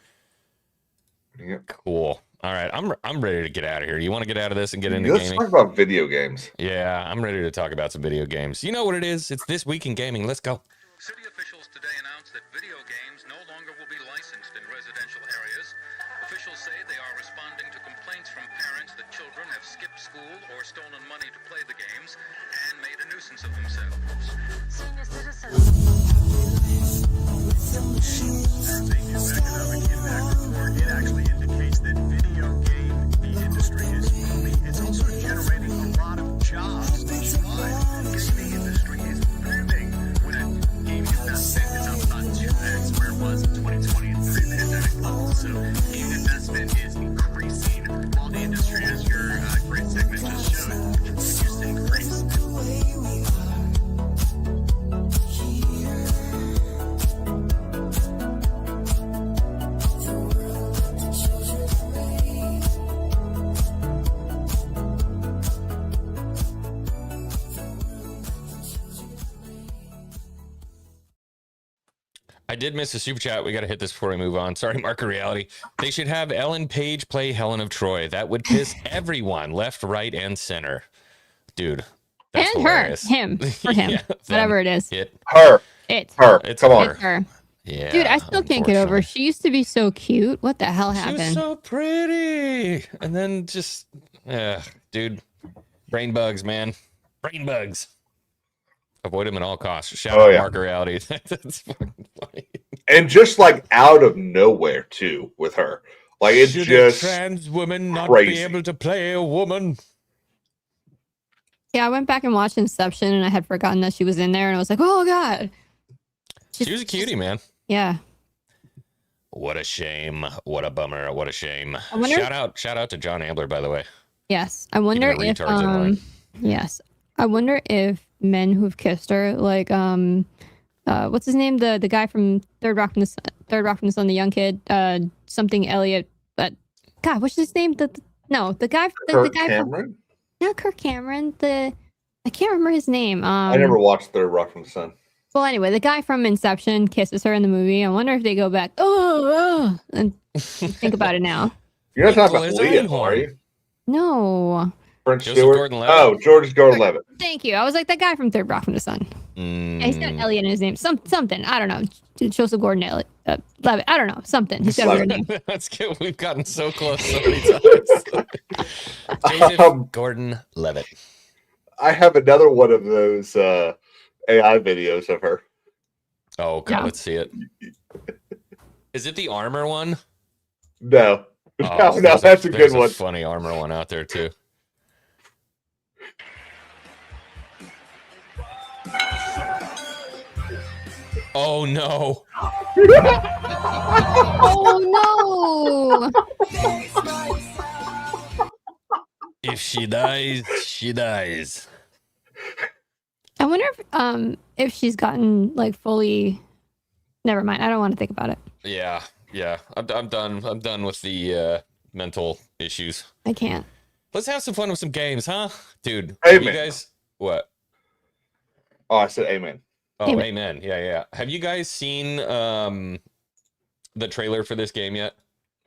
Yep. Cool. All right, I'm ready to get out of here. You want to get out of this and get into gaming? Let's talk about video games. Yeah, I'm ready to talk about some video games. You know what it is? It's This Week in Gaming. Let's go. City officials today announced that video games no longer will be licensed in residential areas. Officials say they are responding to complaints from parents that children have skipped school or stolen money to play the games and made a nuisance of themselves. Senior citizens. There's a new economic impact report. It actually indicates that video game industry is booming. It's also generating a lot of jobs nationwide. The gaming industry is booming. When a gaming investment is up about 2x where it was in 2020 and pre-pandemic levels. So gaming investment is increasing while the industry, as your great segment just showed, continues to increase. I did miss a super chat. We got to hit this before we move on. Sorry, Marker Reality. They should have Ellen Page play Helen of Troy. That would piss everyone, left, right, and center. Dude, that's and hilarious. Him, for him, Yeah, whatever it is. Her. It's her. It's Come on. It's her. Yeah, Dude, I still can't get over. She used to be so cute. What the hell She happened? was so pretty. And then just, dude, brain bugs, man. Brain bugs. Avoid them at all costs. Shout out Marker Reality. That's fucking funny. And just like out of nowhere too with her. Like it's Should just a trans woman not crazy. be able to play a woman? Yeah, I went back and watched Inception, and I had forgotten that she was in there, and I was like, oh god. She was a cutie, man. Yeah. What a shame. What a bummer. What a shame. I wonder Shout out to John Ambler, by the way. Yes. I wonder Keeping the if retards in line. yes. I wonder if men who've kissed her, like what's his name? The guy from Third Rock from the Sun, the young kid, something Elliot, but God, what's his name? The guy Kirk Cameron? Not Kirk Cameron. I can't remember his name. I never watched Third Rock from the Sun. Well, anyway, the guy from Inception kisses her in the movie. I wonder if they go back, and think about it now. You're not talking about Leah, are you? No. Prince Joseph Stewart? Gordon-Levitt. Oh, George Gordon-Levitt. Thank you. I was like that guy from Third Rock from the Sun. Yeah, he's got Elliot in his name. Something. I don't know. Joseph Gordon-Levitt. I don't know. Something. He's got a weird name. That's good. We've gotten so close so many times. Joseph Gordon-Levitt. I have another one of those AI videos of her. Oh, God, let's see it. Is it the armor one? No. Oh, no, that's a good one. Funny armor one out there, too. Oh, no. Oh, no. If she dies, she dies. I wonder if she's gotten like fully. Never mind. I don't want to think about it. Yeah. I'm done. I'm done with the mental issues. I can't. Let's have some fun with some games, huh, dude? Amen. You guys, what? Oh, I said amen. Oh, amen. Yeah. Have you guys seen the trailer for this game yet?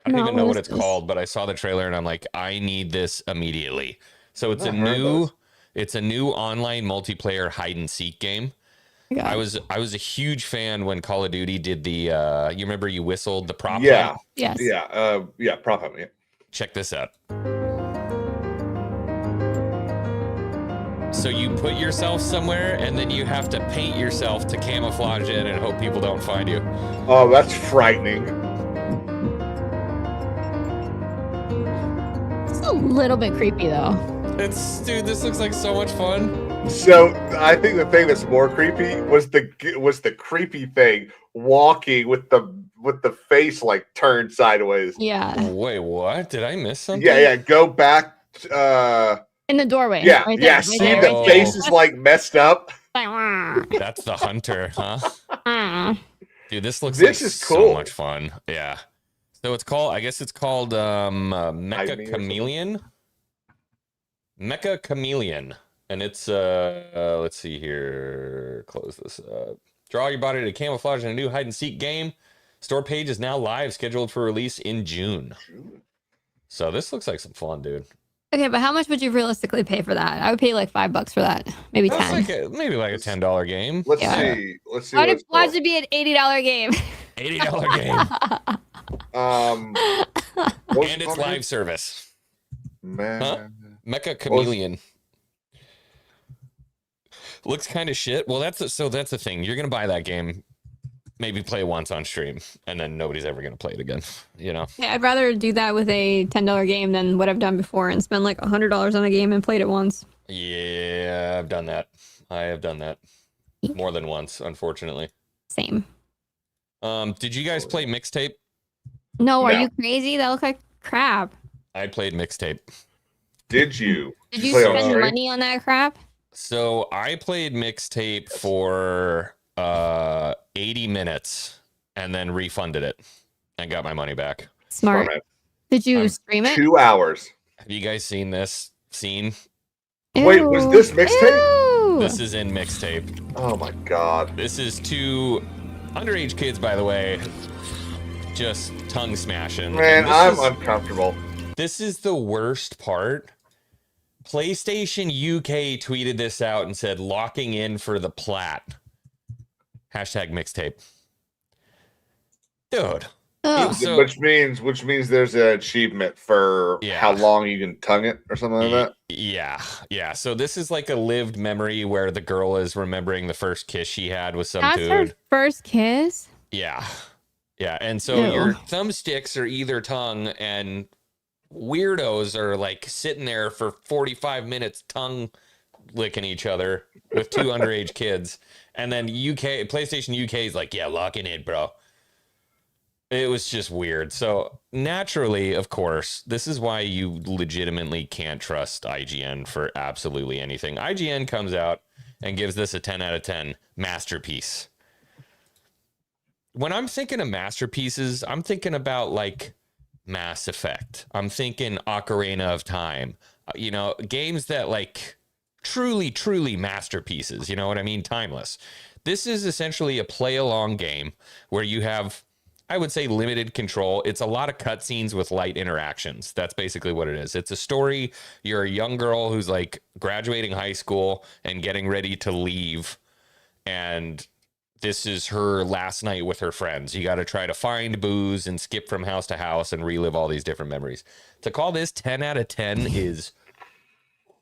I don't even know what it's called, but I saw the trailer and I'm like, I need this immediately. So it's a new online multiplayer hide and seek game. I was a huge fan when Call of Duty did the you remember you whistled the prop hunt? Yes. Yeah, prop hunt, yeah. Check this out. So you put yourself somewhere and then you have to paint yourself to camouflage in and hope people don't find you. Oh, that's frightening. It's a little bit creepy though. Dude, this looks like so much fun. So I think the thing that's more creepy was the creepy thing walking with the face like turned sideways. Yeah. Wait, what? Did I miss something? Yeah. Go back. In the doorway. Yeah, right yeah. there, See right the face is like messed up. That's the hunter, huh? Dude, this looks This like is so cool. much fun. Yeah. So it's called, I guess it's called Mecha Chameleon. Mecha Chameleon. And it's let's see here. Close this up. Draw your body to camouflage in a new hide and seek game. Store page is now live, scheduled for release in June. So this looks like some fun, dude. Okay, but how much would you realistically pay for that? I would pay like $5 for that. Maybe That's 10. maybe like a $10 game. Let's see. Why would it be an $80 game? $80 game. And it's live service. Huh? Mecha Chameleon. Looks kind of shit. Well, that's the thing. You're gonna buy that game, maybe play once on stream, and then nobody's ever gonna play it again. You know? Yeah, I'd rather do that with a $10 game than what I've done before and spend like $100 on a game and played it once. Yeah, I've done that. I have done that more than once, unfortunately. Same. Did you guys play Mixtape? No, are you crazy? That looked like crap. I played Mixtape. Did you? Did you spend money on that crap? So I played Mixtape for 80 minutes and then refunded it and got my money back. Smart. Did you stream it? 2 hours. Have you guys seen this scene? Wait, was this Mixtape? This is in Mixtape. Oh my god. This is two underage kids, by the way, just tongue smashing. Man, I'm uncomfortable. This is the worst part. PlayStation UK tweeted this out and said, locking in for the plat. # Mixtape. Dude, Ugh. which means there's an achievement for how long you can tongue it or something like that. Yeah. So this is like a lived memory where the girl is remembering the first kiss she had with some That's dude. her first kiss? Yeah. And so Ew. your thumbsticks are either tongue, and weirdos are like sitting there for 45 minutes tongue licking each other with two underage kids. And then PlayStation UK is like, yeah, locking in, bro. It was just weird. So naturally, of course, this is why you legitimately can't trust IGN for absolutely anything. IGN comes out and gives this a 10 out of 10 masterpiece. When I'm thinking of masterpieces, I'm thinking about like Mass Effect. I'm thinking Ocarina of Time. Games that like truly masterpieces. You know what I mean? Timeless. This is essentially a play along game where you have, I would say, limited control. It's a lot of cutscenes with light interactions. That's basically what it is. It's a story. You're a young girl who's like graduating high school and getting ready to leave. And this is her last night with her friends. You got to try to find booze and skip from house to house and relive all these different memories. To call this 10 out of 10 is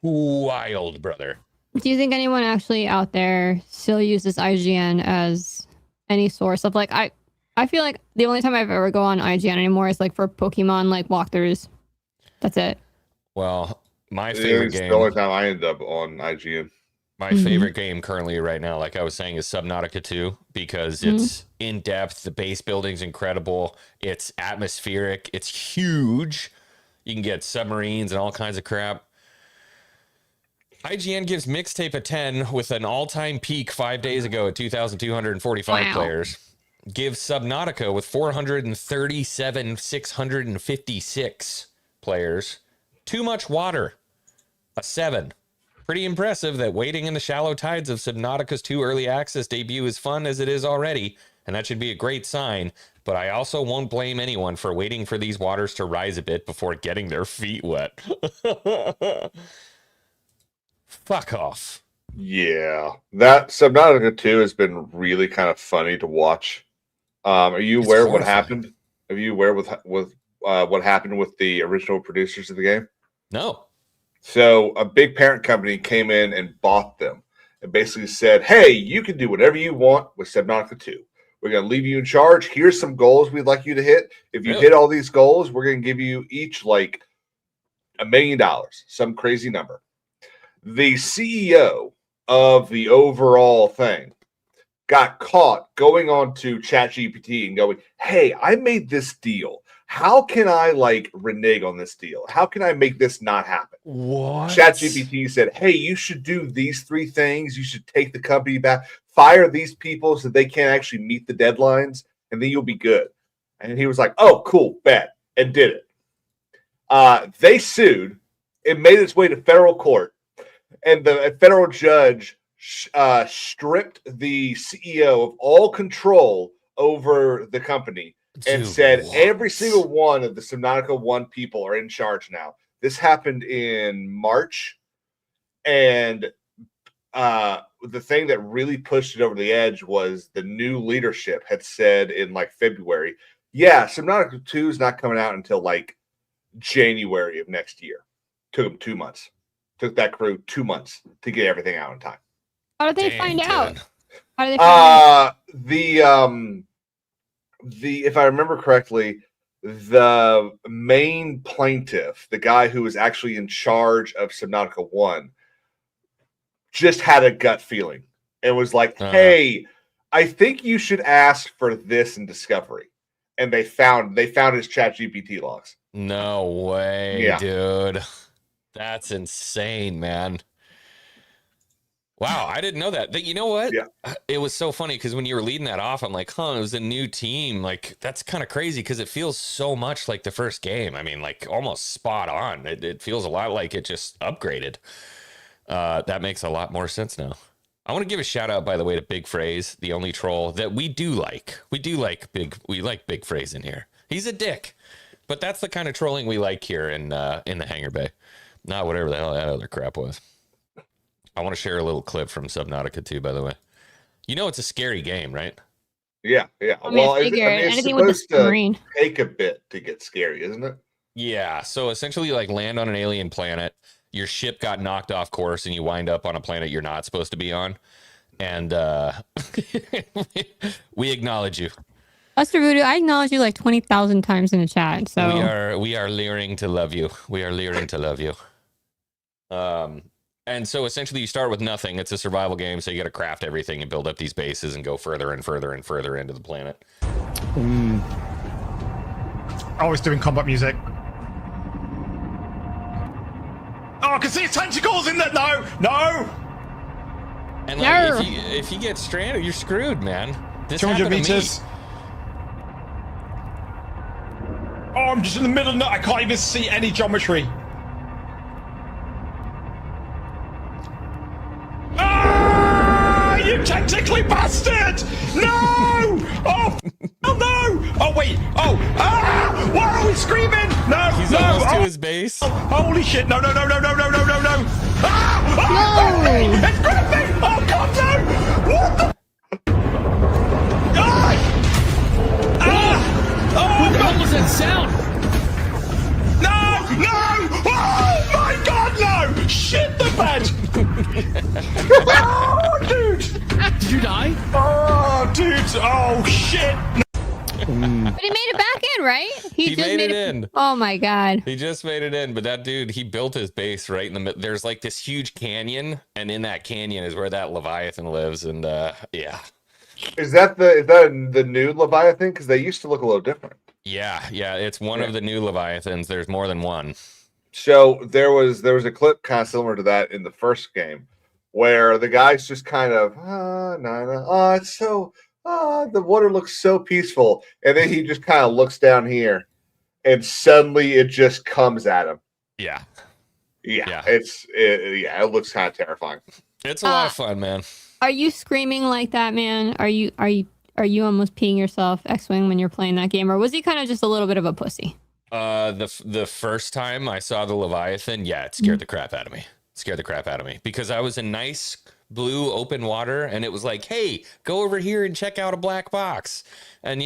wild, brother. Do you think anyone actually out there still uses IGN as any source of like, I feel like the only time I've ever go on IGN anymore is like for Pokemon like walkthroughs. That's it. Well, my favorite game. The only time I end up on IGN. My favorite game currently right now, like I was saying, is Subnautica 2 because it's in depth. The base building's incredible. It's atmospheric. It's huge. You can get submarines and all kinds of crap. IGN gives Mixtape a 10 with an all-time peak 5 days ago at 2,245 players. Gives Subnautica with 437,656 players. Too much water, a 7. Pretty impressive that waiting in the shallow tides of Subnautica's 2 early access debut is fun as it is already, and that should be a great sign, but I also won't blame anyone for waiting for these waters to rise a bit before getting their feet wet. Fuck off. Yeah, that Subnautica 2 has been really kind of funny to watch. Are you aware of what happened? Are you aware with what happened with the original producers of the game? No. So a big parent company came in and bought them and basically said, hey, you can do whatever you want with Subnautica 2. We're going to leave you in charge. Here's some goals we'd like you to hit. If you hit all these goals, we're going to give you each like $1 million, some crazy number. The CEO of the overall thing got caught going on to ChatGPT and going, hey, I made this deal. How can I like renege on this deal? How can I make this not happen? What? ChatGPT said, hey, you should do these 3 things. You should take the company back, fire these people so they can't actually meet the deadlines, and then you'll be good. And he was like, oh, cool, bet, and did it. They sued. It made its way to federal court, and the federal judge stripped the CEO of all control over the company and said every single one of the Subnautica 1 people are in charge now. This happened in March, and the thing that really pushed it over the edge was the new leadership had said in like February, yeah, Subnautica 2 is not coming out until like January of next year. Took them 2 months. Took that crew 2 months to get everything out in time. How did they find out? How did they find out? The if I remember correctly, the main plaintiff, the guy who was actually in charge of Subnautica 1, just had a gut feeling and was like, hey, I think you should ask for this in Discovery. And they found his ChatGPT logs. No way, dude. That's insane, man. Wow, I didn't know that. You know what? Yeah. It was so funny because when you were leading that off, I'm like, it was a new team. Like, that's kind of crazy because it feels so much like the first game. I mean, like, almost spot on. It feels a lot like it just upgraded. That makes a lot more sense now. I want to give a shout out, by the way, to Big Phrase, the only troll that we do like. We like Big Phrase in here. He's a dick, but that's the kind of trolling we like here in the Hangar Bay. Not whatever the hell that other crap was. I want to share a little clip from Subnautica 2, by the way. You know it's a scary game, right? Yeah. I mean, Well, I figure it's anything with the supposed to submarine. take a bit to get scary, isn't it? Yeah. So essentially, like land on an alien planet, your ship got knocked off course, and you wind up on a planet you're not supposed to be on. And we acknowledge you. Buster Voodoo, I acknowledge you like 20,000 times in the chat. So we are leering to love you. We are leering to love you. And so essentially you start with nothing. It's a survival game, so you got to craft everything and build up these bases and go further and further and further into the planet. Always doing combat music. Oh, I can see tentacles in that. No. And like, if you get stranded, you're screwed, man. This 200 happened to me. meters. Oh, I'm just in the middle. No, I can't even see any geometry. Ah, you tentacly bastard! No! Oh no! Oh wait! Oh! Ah! Why are we screaming? No! He's no! almost to Oh, his base. oh, holy shit! No! Ah! Ah! No! It's gripping! Oh god, no! What the? What the hell was that sound? No! Oh my god, no! Shit the bed! Oh, dude! Did you die? Oh, dude! Oh, shit! But he made it back in, right? He just made it in. Oh my god. He just made it in, but that dude, he built his base right in the middle. There's like this huge canyon, and in that canyon is where that Leviathan lives, and yeah. Is that the new Leviathan? Because they used to look a little different. Yeah, it's one of the new Leviathans. There's more than one. So there was a clip kind of similar to that in the first game, where the guy's just kind of it's so the water looks so peaceful, and then he just kind of looks down here, and suddenly it just comes at him. Yeah. It looks kind of terrifying. It's a lot of fun, man. Are you screaming like that, man? Are you almost peeing yourself, X-Wing, when you're playing that game, or was he kind of just a little bit of a pussy? The first time I saw the Leviathan, it scared the crap out of me. Because I was in nice blue open water, and it was like, hey, go over here and check out a black box. And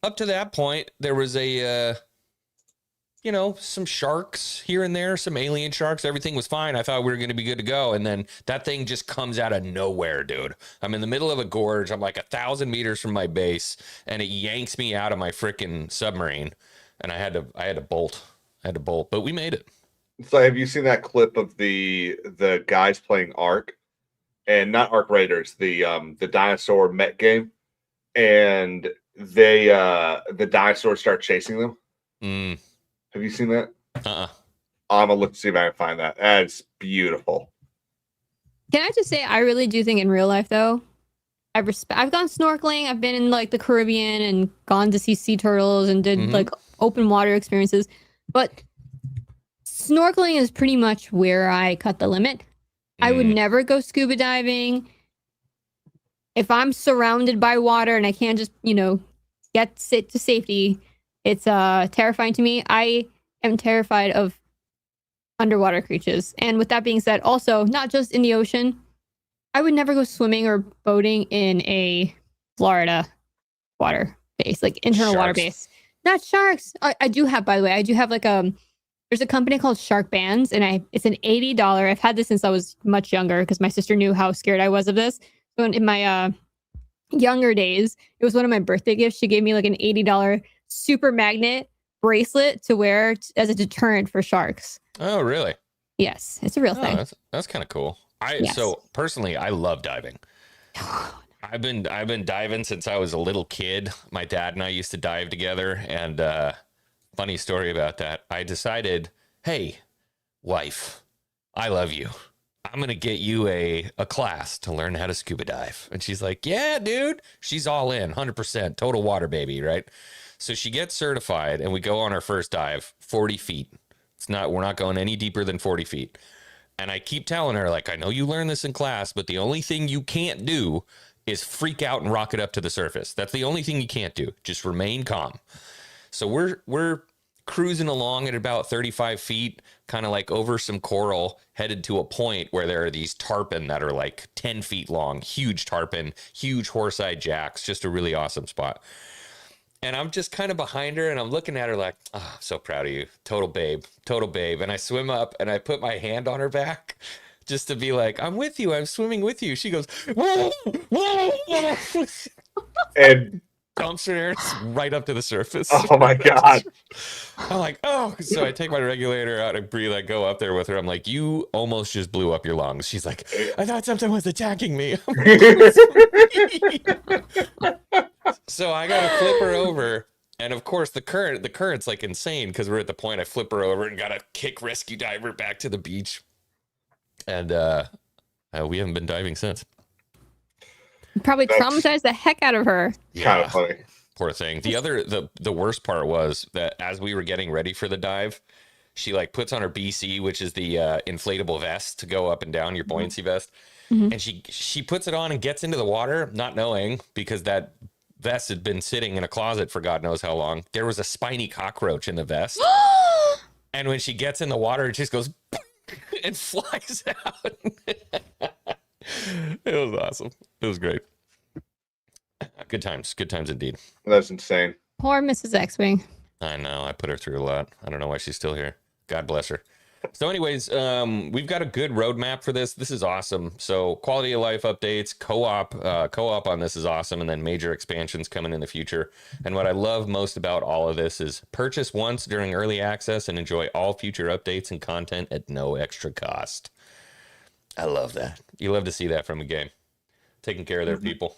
up to that point, there was some sharks here and there, some alien sharks. Everything was fine. I thought we were going to be good to go. And then that thing just comes out of nowhere, dude. I'm in the middle of a gorge. I'm like 1,000 meters from my base, and it yanks me out of my freaking submarine. And I had to bolt. But we made it. So have you seen that clip of the guys playing Ark, and not Ark Raiders, the dinosaur mech game, and they the dinosaurs start chasing them? Have you seen that? I'm gonna look to see if I can find that. That's beautiful. Can I just say, I really do think in real life, though, I've gone snorkeling. I've been in like the Caribbean and gone to see sea turtles and did like open water experiences. But snorkeling is pretty much where I cut the limit. I would never go scuba diving. If I'm surrounded by water and I can't just, get to safety, it's terrifying to me. I am terrified of underwater creatures. And with that being said, also, not just in the ocean, I would never go swimming or boating in a Florida water base, like internal water base. Not sharks. I do have, by the way, like there's a company called Shark Bands, and it's an $80. I've had this since I was much younger because my sister knew how scared I was of this. So in my younger days, it was one of my birthday gifts. She gave me like an $80 super magnet bracelet to wear as a deterrent for sharks. Oh, really? Yes, it's a real thing. That's kind of cool. So personally, I love diving. I've been diving since I was a little kid. My dad and I used to dive together, and funny story about that. I decided, hey, wife, I love you. I'm going to get you a class to learn how to scuba dive. And she's like, yeah, dude. She's all in, 100%, total water baby, right? So she gets certified, and we go on our first dive, 40 feet. We're not going any deeper than 40 feet. And I keep telling her, like, I know you learned this in class, but the only thing you can't do is freak out and rocket up to the surface. That's the only thing you can't do. Just remain calm. So we're cruising along at about 35 feet, kind of like over some coral, headed to a point where there are these tarpon that are like 10 feet long, huge tarpon, huge horse-eyed jacks, just a really awesome spot. And I'm just kind of behind her and I'm looking at her like, oh, I'm so proud of you. Total babe, total babe. And I swim up and I put my hand on her back just to be like, I'm with you. I'm swimming with you. She goes, whoa, whoa, whoa. And dumps her right up to the surface. Oh my God. I'm like, oh, so I take my regulator out and breathe. I go up there with her. I'm like, you almost just blew up your lungs. She's like, I thought something was attacking me. So I got to flip her over. And of course the current's like insane because we're at the point I flip her over and got to kick rescue diver back to the beach. And we haven't been diving since. Probably traumatized the heck out of her. Kind of funny. Poor thing. The worst part was that as we were getting ready for the dive, she like puts on her BC, which is the inflatable vest to go up and down, your buoyancy vest. Mm-hmm. And she puts it on and gets into the water, not knowing, because that vest had been sitting in a closet for God knows how long. There was a spiny cockroach in the vest. And when she gets in the water, it just goes and flies out. It was awesome. It was great. Good times indeed. That's insane. Poor Mrs. X-Wing. I know. I put her through a lot. I don't know why she's still here. God bless her. So anyways, we've got a good roadmap for this. This is awesome. So quality of life updates, co-op on this is awesome. And then major expansions coming in the future. And what I love most about all of this is purchase once during early access and enjoy all future updates and content at no extra cost. I love that. You love to see that from a game. Taking care of their people.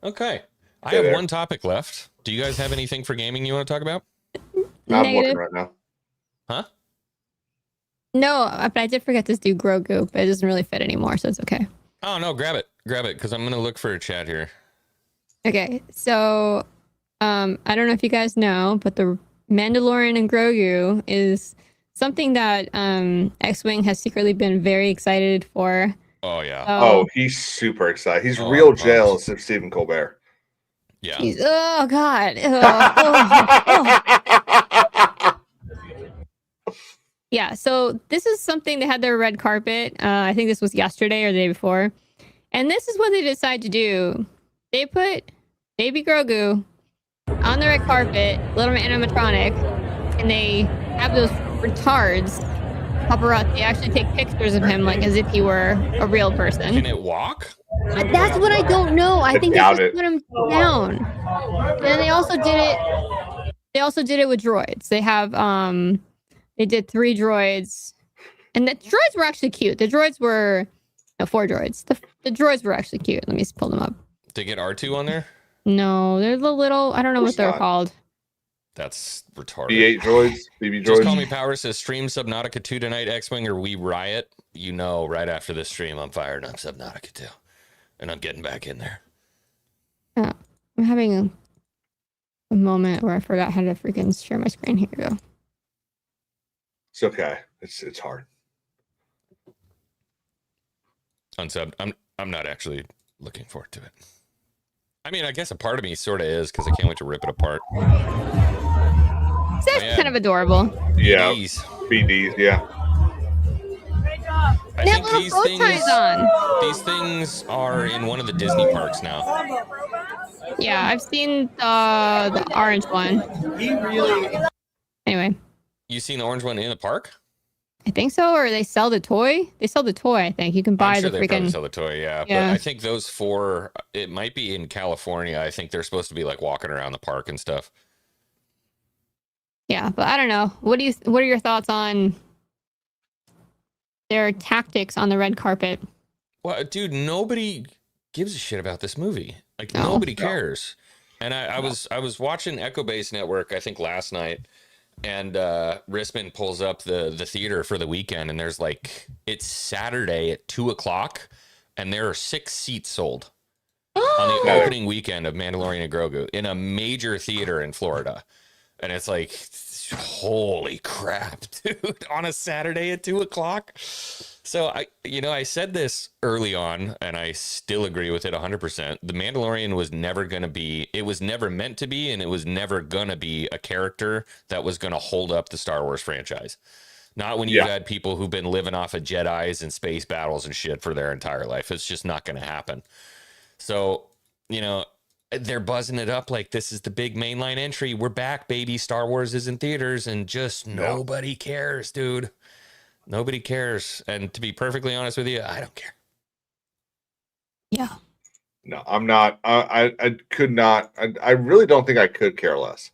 Okay. I have one topic left. Do you guys have anything for gaming you want to talk about? I'm looking right now. Huh? No, but I did forget to do Grogu, but it doesn't really fit anymore, so it's okay. Oh, no, grab it, because I'm going to look for a chat here. Okay, so I don't know if you guys know, but the Mandalorian and Grogu is something that X-Wing has secretly been very excited for. Oh, yeah. Oh, he's super excited. He's real jealous of Stephen Colbert. Yeah. Oh, God. Yeah, so this is something they had their red carpet. I think this was yesterday or the day before. And this is what they decided to do. They put baby Grogu on the red carpet, little animatronic, and they have those retards, paparazzi, actually take pictures of him like as if he were a real person. Can it walk? That's what I don't know. I think they just put him down. And then they also did it. They also did it with droids. They have they did 3 droids, and the droids were actually cute. The droids were 4 droids. The droids were actually cute. Let me just pull them up. Did they get R2 on there? No, they're the little. I don't know what they're called. That's retarded. B8 droids, BB droids. Just Call Me Power says stream Subnautica 2 tonight, X-Wing, or we riot. You know, right after this stream, I'm fired on Subnautica 2. And I'm getting back in there. I'm having a moment where I forgot how to freaking share my screen. Here we go. It's okay. It's hard. Unsub. I'm not actually looking forward to it. I mean, I guess a part of me sort of is because I can't wait to rip it apart. It's actually kind of adorable. Yeah. BDs. BDs, yeah. I think these things are in one of the Disney parks now. Yeah, I've seen the orange one. Anyway. You seen the orange one in the park? I think so, or they sell the toy. They sell the toy, I think. You can buy I'm sure the they freaking... probably sell the toy, yeah. But I think those 4, it might be in California. I think they're supposed to be like walking around the park and stuff. Yeah, but I don't know. What are your thoughts on their tactics on the red carpet? Well, dude, nobody gives a shit about this movie. Like nobody cares. And I was watching Echo Base Network, I think last night, and Risman pulls up the theater for the weekend, and there's like, it's Saturday at 2:00, and there are 6 seats sold on the opening weekend of Mandalorian and Grogu in a major theater in Florida. And it's like, holy crap, dude, on a Saturday at 2:00. So I said this early on, and I still agree with it 100%. The Mandalorian was never going to be, it was never meant to be, and it was never going to be a character that was going to hold up the Star Wars franchise. Not when you've had people who've been living off of Jedis and space battles and shit for their entire life. It's just not going to happen. So, they're buzzing it up like this is the big mainline entry. We're back, baby. Star Wars is in theaters, and just nobody cares, dude. Nobody cares. And to be perfectly honest with you, I don't care. Yeah. No, I'm not. I could not. I really don't think I could care less.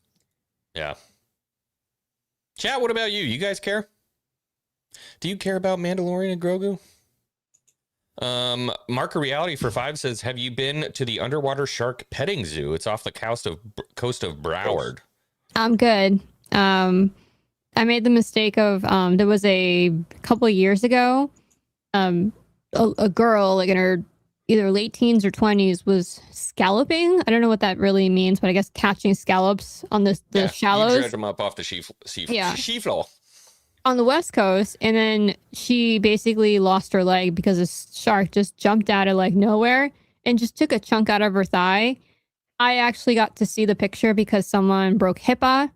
Yeah. Chat, what about you? You guys care? Do you care about Mandalorian and Grogu? Marker Reality for 5 says, have you been to the underwater shark petting zoo? It's off the coast of Broward. I'm good. I made the mistake of there was a couple of years ago, a girl like in her either late teens or 20s was scalloping. I don't know what that really means, but I guess catching scallops on the shallows. You dredge them up off the sheaflow. On the West Coast, and then she basically lost her leg because a shark just jumped out of like nowhere and just took a chunk out of her thigh. I actually got to see the picture because someone broke HIPAA,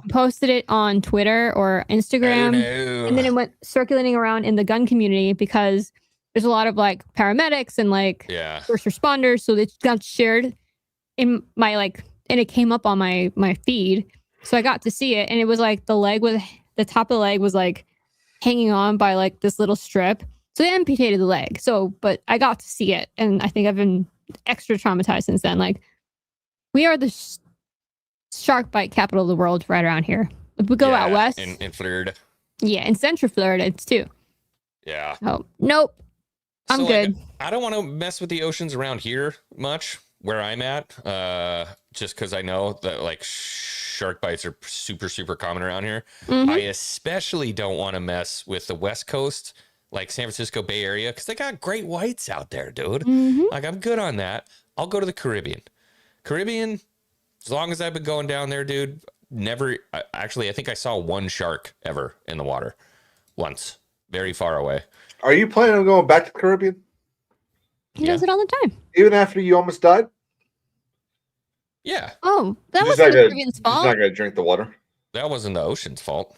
posted it on Twitter or Instagram, and then it went circulating around in the gun community because there's a lot of like paramedics and like first responders, so it got shared in my and it came up on my feed, so I got to see it, and it was like the top of the leg was like hanging on by like this little strip. So they amputated the leg. So, but I got to see it. And I think I've been extra traumatized since then. Like, we are the shark bite capital of the world right around here. If we go out west. In Florida. Yeah, in Central Florida, it's too. Yeah. Oh, nope. I'm good. I don't want to mess with the oceans around here much where I'm at. Just because I know that like shark bites are super, super common around here. Mm-hmm. I especially don't want to mess with the West Coast, like San Francisco Bay Area, because they got great whites out there, dude. Mm-hmm. Like, I'm good on that. I'll go to the Caribbean. As long as I've been going down there, dude, actually, I think I saw one shark ever in the water once, very far away. Are you planning on going back to the Caribbean? He does it all the time. Even after you almost died? Yeah. Oh, that wasn't the Caribbean's fault. He's not going to drink the water. That wasn't the ocean's fault.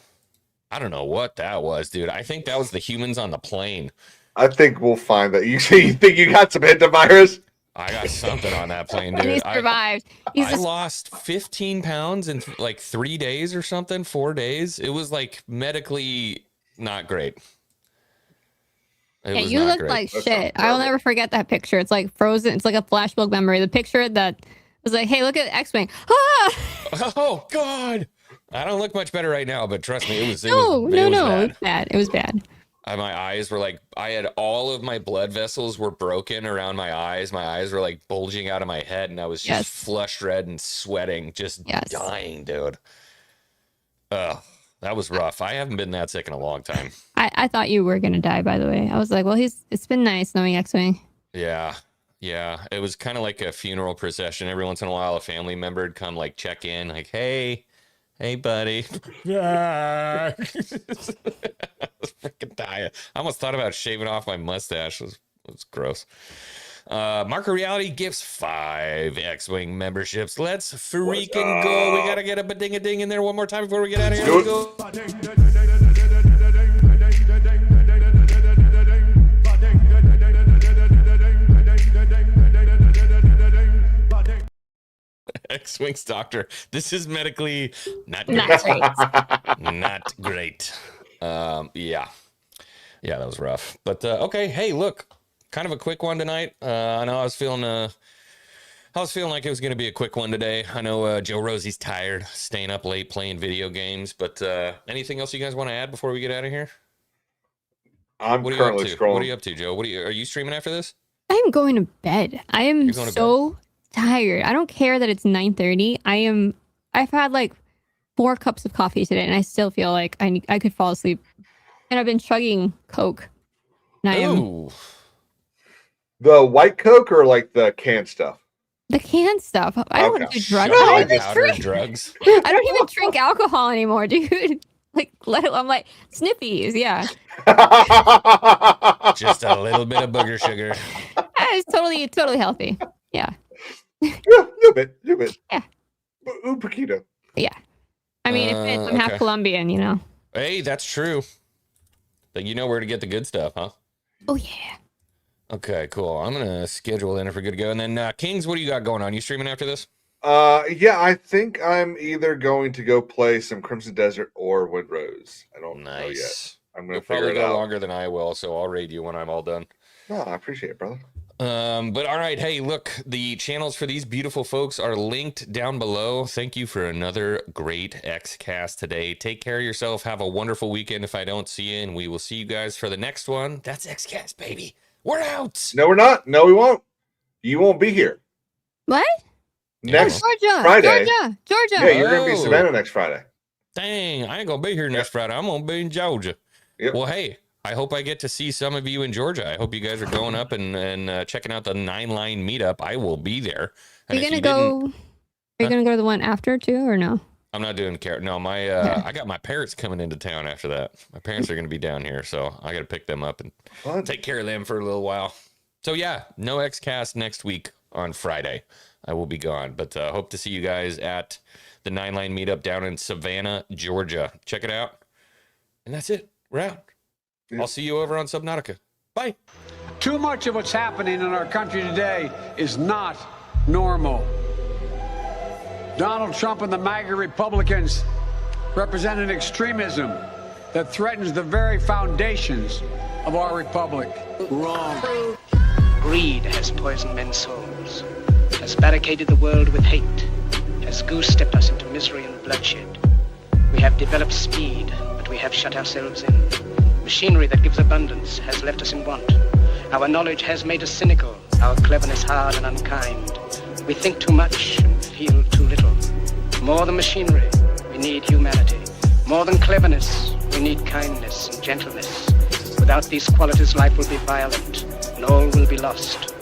I don't know what that was, dude. I think that was the humans on the plane. I think we'll find that. You think you got some hantavirus? I got something on that plane, dude. And he survived. I lost 15 pounds in like 3 days or something, 4 days. It was like medically not great. Yeah, you look like shit. I will never forget that picture. It's like frozen. It's like a flashback memory. The picture that was like, hey, look at the X-Wing. Ah! Oh, God. I don't look much better right now, but trust me, it was bad. It was bad. It was bad. My eyes were like, I had all of my blood vessels were broken around my eyes. My eyes were like bulging out of my head, and I was just flushed red and sweating, just dying, dude. Ugh. That was rough. I haven't been that sick in a long time. I thought you were going to die, by the way. I was like, well, it's been nice knowing X-Wing. Yeah. Yeah. It was kind of like a funeral procession. Every once in a while, a family member would come like check in like, hey, buddy. I was freaking dying. I almost thought about shaving off my mustache. It was gross. Marker Reality gives 5 X-Wing memberships. Let's freaking go. We got to get a ba-ding-a-ding in there one more time before we get out of here. Let's go. X-Wing's doctor. This is medically not great. Not great. Yeah, that was rough. But okay, hey, look. Kind of a quick one tonight. I know I was feeling like it was going to be a quick one today. I know Joe Rosie's tired, staying up late playing video games. But anything else you guys want to add before we get out of here? I'm currently scrolling. What are you up to, Joe? Are you streaming after this? I'm going to bed. I am so tired. I don't care that it's 9:30. I've had like 4 cups of coffee today, and I still feel like I could fall asleep. And I've been chugging Coke. And The white Coke or like the canned stuff? The canned stuff. I don't Okay. do drugs. Sugar I don't and even powder drink. drugs. I don't even drink alcohol anymore, dude. Like, I'm like sniffies. Yeah, Just a little bit of booger sugar. it's totally healthy. Yeah, Yeah, a little bit. Yeah. Un poquito. yeah. I mean, I'm half Okay. Colombian, you know. Hey, that's true. But you know where to get the good stuff, huh? Oh yeah. Okay, cool. I'm gonna schedule in if we're good to go. And then Kings, what do you got going on? You streaming after this? Yeah, I think I'm either going to go play some Crimson Desert or Windrose. I don't know yet. Nice. I'm gonna You'll figure probably it go out. longer than I will, so I'll raid you when I'm all done. No, I appreciate it, brother. But all right, hey, look, the channels for these beautiful folks are linked down below. Thank you for another great Xcast today. Take care of yourself. Have a wonderful weekend if I don't see you, and we will see you guys for the next one. That's Xcast, baby. We're out. No, we're not. No, we won't. You won't be here. What? Next Georgia. Friday. Georgia. Yeah, you're going to be in Oh. Savannah next Friday. Dang, I ain't gonna be here next Friday. I'm gonna be in Georgia. Yep. Well, hey, I hope I get to see some of you in Georgia. I hope you guys are going up and checking out the 9-Line meetup. I will be there. Are And you if gonna go? didn't- Are you gonna go to the one after too, or no? I'm not doing care. No, my I got my parents coming into town after that. My parents are gonna be down here, so I got to pick them up and Fun. take care of them for a little while. So yeah, no Xcast next week on Friday. I will be gone, but hope to see you guys at the 9-Line meetup down in Savannah, Georgia. Check it out. And that's it. We're out. Yeah. I'll see you over on Subnautica. Bye. Too much of what's happening in our country today is not normal. Donald Trump and the MAGA Republicans represent an extremism that threatens the very foundations of our republic. Wrong. Greed has poisoned men's souls, has barricaded the world with hate, has goose-stepped us into misery and bloodshed. We have developed speed, but we have shut ourselves in. Machinery that gives abundance has left us in want. Our knowledge has made us cynical, our cleverness hard and unkind. We think too much and feel too little. More than machinery, we need humanity. More than cleverness, we need kindness and gentleness. Without these qualities, life will be violent, and all will be lost.